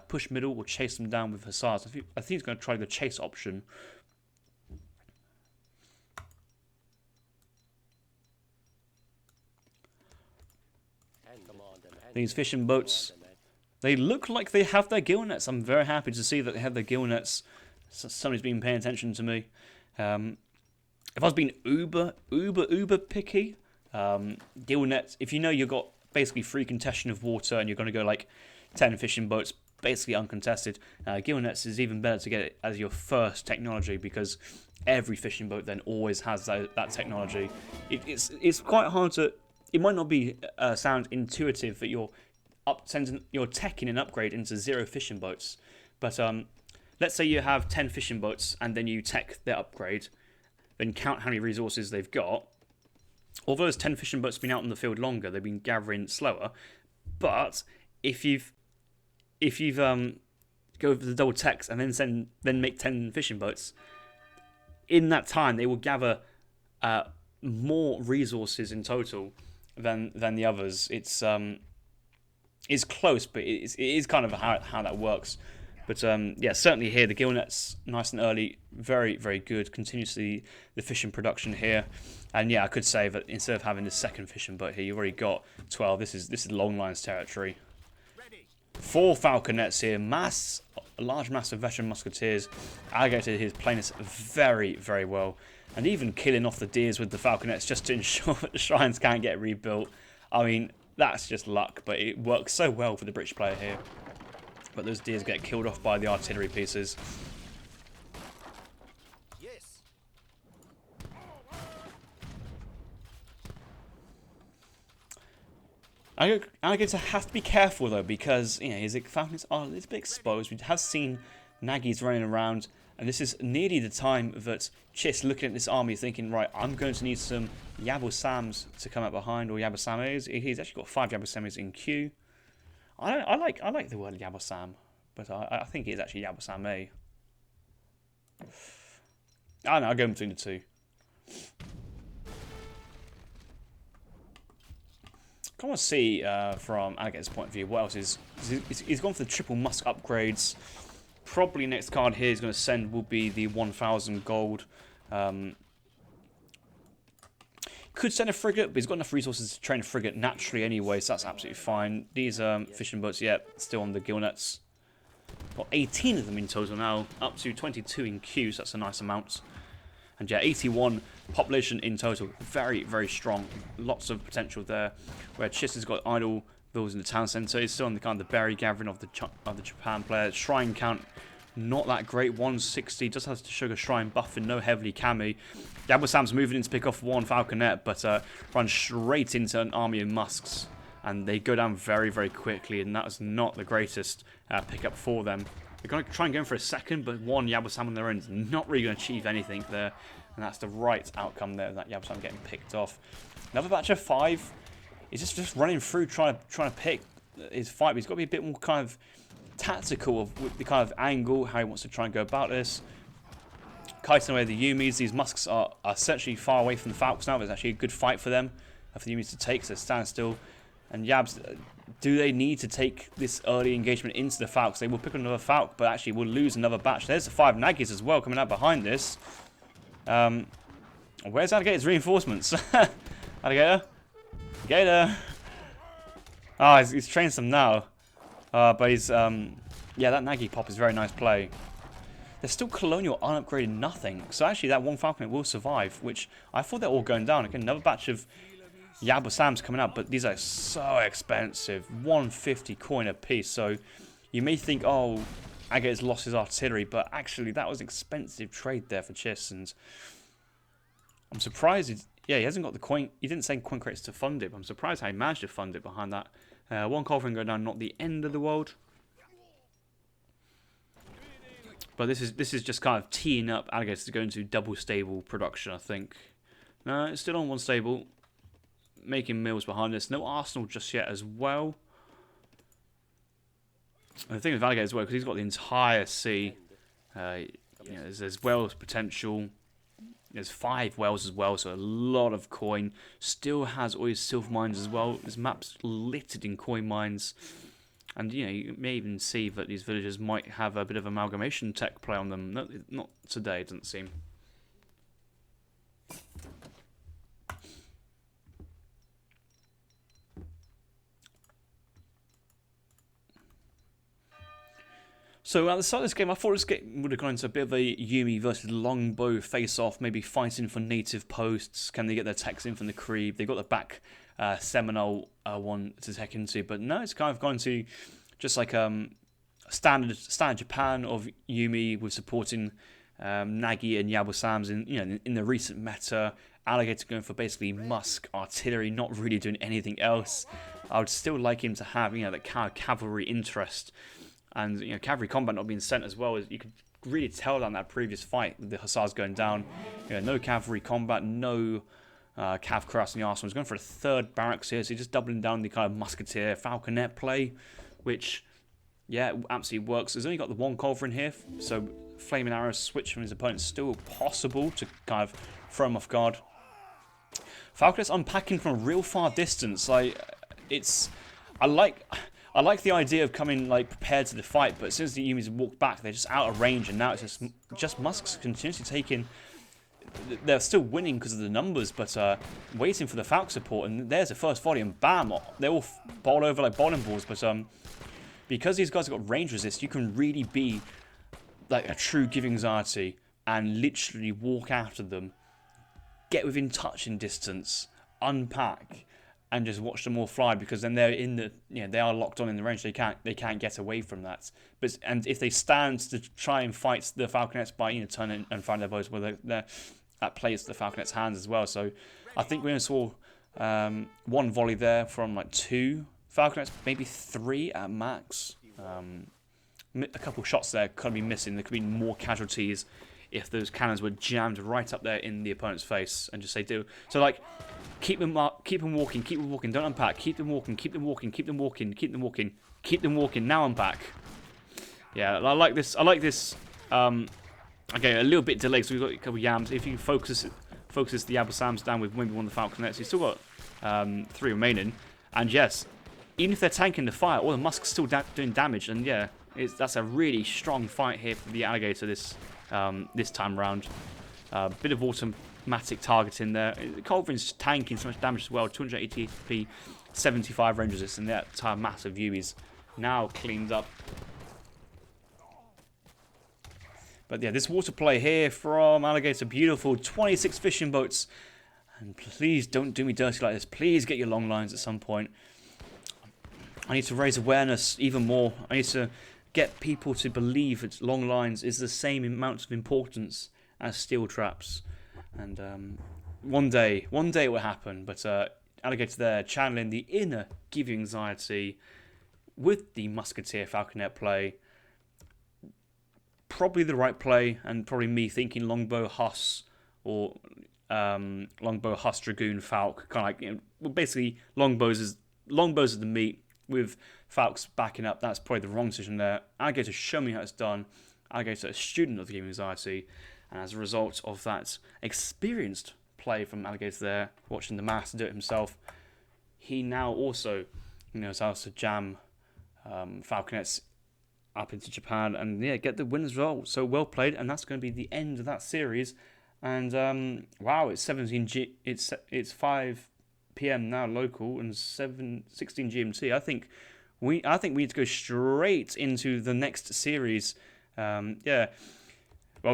push middle or chase them down with Hussars. I think he's going to try the chase option. These fishing boats, they look like they have their gill nets. I'm very happy to see that they have their gill nets. Somebody's been paying attention to me. If I was being uber picky, gill nets, if you know you've got basically free contention of water and you're going to go like 10 fishing boats, basically uncontested, gill nets is even better to get it as your first technology, because every fishing boat then always has that technology. It's quite hard to, it might not be sound intuitive that you're teching an upgrade into 0 fishing boats, but let's say you have 10 fishing boats and then you tech their upgrade, then count how many resources they've got. Although those 10 fishing boats have been out in the field longer, they've been gathering slower. But if you've go over the double techs and then make 10 fishing boats, in that time they will gather more resources in total than the others. It's close, but it is kind of how that works. But yeah, certainly here the gill net's nice and early, very good. Continuously the fishing production here. And yeah, I could say that instead of having this second fishing boat here, you've already got 12. This is long lines territory. 4 falconets here, a large mass of veteran musketeers. Alligator is playing this very, very well, and even killing off the deers with the falconets just to ensure that the shrines can't get rebuilt. I mean, that's just luck, but it works so well for the British player here. But those deers get killed off by the artillery pieces. Alligator has to be careful though, because his falcons are a little bit exposed. We have seen Nagys running around, and this is nearly the time that Chiss looking at this army thinking, right, I'm going to need some Yabusams to come up behind, or Yabusames. He's actually got 5 Yabusames in queue. I like the word Yabusam, but I think it's actually Yabusame. I don't know, I'll go between the two. I want to see from Alligator's point of view what else is. He's gone for the triple musk upgrades. Probably next card here he's going to send will be the 1,000 gold. Could send a frigate, but he's got enough resources to train a frigate naturally anyway, so that's absolutely fine. These fishing boats, yeah, still on the gill nets. Got 18 of them in total now, up to 22 in queue, so that's a nice amount. And yeah, 81 population in total. Very, very strong. Lots of potential there. Where Chiss has got idle villas in the town centre. He's still on the kind of the berry gathering of the Japan player. Shrine count, not that great. 160. Just has to sugar shrine buffing. No heavily cami. Yabusam's moving in to pick off 1 falconet, but runs straight into an army of musks. And they go down very, very quickly. And that was not the greatest pickup for them. They're going to try and go in for a second, but 1 Yabusam on their own is not really going to achieve anything there. And that's the right outcome there, that Yabusam getting picked off. Another batch of 5. He's just running through trying to pick his fight. But he's got to be a bit more kind of tactical of the kind of angle, how he wants to try and go about this. Kiting away the Yumis. These musks are essentially far away from the Falcons now. There's actually a good fight for them, for the Yumis to take, so stand still. And Yabs, do they need to take this early engagement into the Falcons? They will pick another Falcon, but actually will lose another batch. There's the 5 Nagys as well coming out behind this. Where's Alligator's reinforcements? Alligator? Alligator! Oh, he's trained some now. But he's, yeah, that Nagy pop is very nice play. They're still colonial, unupgraded nothing. So actually that 1 Falcon will survive, which I thought they're all going down. Again, another batch of Yabusams coming up, but these are so expensive. 150 coin a piece. So you may think, oh, Alligator's lost his artillery, but actually that was expensive trade there for Chiss, and I'm surprised. Yeah, he hasn't got the coin. He didn't send coin crates to fund it, but I'm surprised how he managed to fund it behind that. 1 Cauldron go down, not the end of the world. But this is just kind of teeing up Alligator to go into double stable production, I think. No, it's still on 1 stable. Making mills behind this. No arsenal just yet as well. And the thing with Alligator as well, because he's got the entire sea. There's wells potential. There's 5 wells as well, so a lot of coin. Still has all his silver mines as well. This map's littered in coin mines. And you may even see that these villagers might have a bit of amalgamation tech play on them. No, not today, it doesn't seem. So at the start of this game, I thought this game would have gone into a bit of a Yumi versus Longbow face-off, maybe fighting for native posts. Can they get their techs in from the creep? They've got the back Seminole one to tech into, but no, it's kind of gone to just like standard Japan of Yumi with supporting Nagi and Yabusams in the recent meta. Alligator going for basically musk artillery, not really doing anything else. I would still like him to have that kind of cavalry interest. And cavalry combat not being sent as well, as you could really tell on that previous fight with the Hussars going down. No cavalry combat, no cav cross in the arsenal. He's going for a 3rd barracks here, so he's just doubling down the kind of musketeer falconet play, which absolutely works. He's only got the 1 culverin here, so flaming arrows switch from his opponent still possible to kind of throw him off guard. Falconet's unpacking from a real far distance. I like the idea of coming prepared to the fight, but as soon as the Yumis walk back, they're just out of range, and now it's just musks continuously taking they're still winning because of the numbers, but waiting for the Falk support, and there's the first volley, and bam, they all bowled over like bowling balls. But because these guys have got range resist, you can really be like a true give anxiety and literally walk after them, get within touching distance, unpack, and just watch them all fly, because then they're in the, they are locked on in the range. They can't get away from that. And if they stand to try and fight the Falconets by turn and find their bows, well, that plays to the Falconets' hands as well. So I think we only saw one volley there from like 2 Falconets, maybe 3 at max. A couple shots there could be missing. There could be more casualties if those cannons were jammed right up there in the opponent's face, and just say do. So like, keep them walking, don't unpack, keep them walking, keep them walking, keep them walking, keep them walking, keep them walking, now unpack. Yeah, I like this. Okay, a little bit delayed, so we've got a couple of yams. If you focus the Abu Sams down with maybe one of the Falconets, you've still got 3 remaining. And yes, even if they're tanking the fire, all the Musk's still doing damage, and yeah, that's a really strong fight here for the Alligator this time round. Bit of automatic targeting there. Culverin's tanking so much damage as well. 280 HP, 75 range resist, and that entire massive view is now cleaned up. But yeah, this water play here from Alligator, beautiful. 26 fishing boats. And please don't do me dirty like this. Please get your long lines at some point. I need to raise awareness even more. I need to get people to believe that long lines is the same amount of importance as steel traps. And one day it will happen. But Alligator there, channeling the inner give you anxiety with the Musketeer Falconet play. Probably the right play, and probably me thinking Longbow Huss or Longbow Huss Dragoon Falk, kind of like, well, basically longbows are the meat with Falks backing up. That's probably the wrong decision there. Alligator show me how it's done. Alligator, a student of the game anxiety, and as a result of that experienced play from Alligator there, watching the master do it himself, he now also knows how to jam Falconets up into Japan and get the win as well. So well played, and that's going to be the end of that series. And wow, it's it's 5 p.m. now local and 16 GMT. I think we need to go straight into the next series. Well,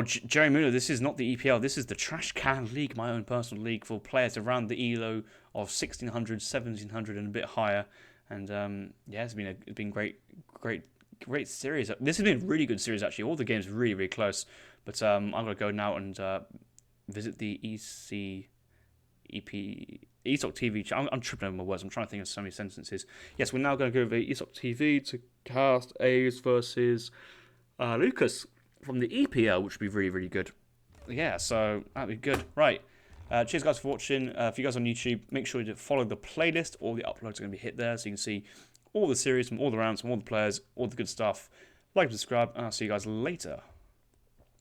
Jerry Mueller, this is not the EPL. This is the Trash Can League, my own personal league for players around the ELO of 1600, 1700 and a bit higher. And it's been great series. This has been a really good series, actually. All the games really, really close. But I'm going to go now and visit the ESOC TV channel. I'm tripping over my words. I'm trying to think of so many sentences. Yes, we're now going to go over ESOC TV to cast A's versus Lucas from the EPL, which would be really, really good. Yeah, so that'd be good. Right. Cheers, guys, for watching. If you guys on YouTube, make sure to follow the playlist. All the uploads are going to be hit there, so you can see all the series from all the rounds, from all the players, all the good stuff. Like and subscribe, and I'll see you guys later.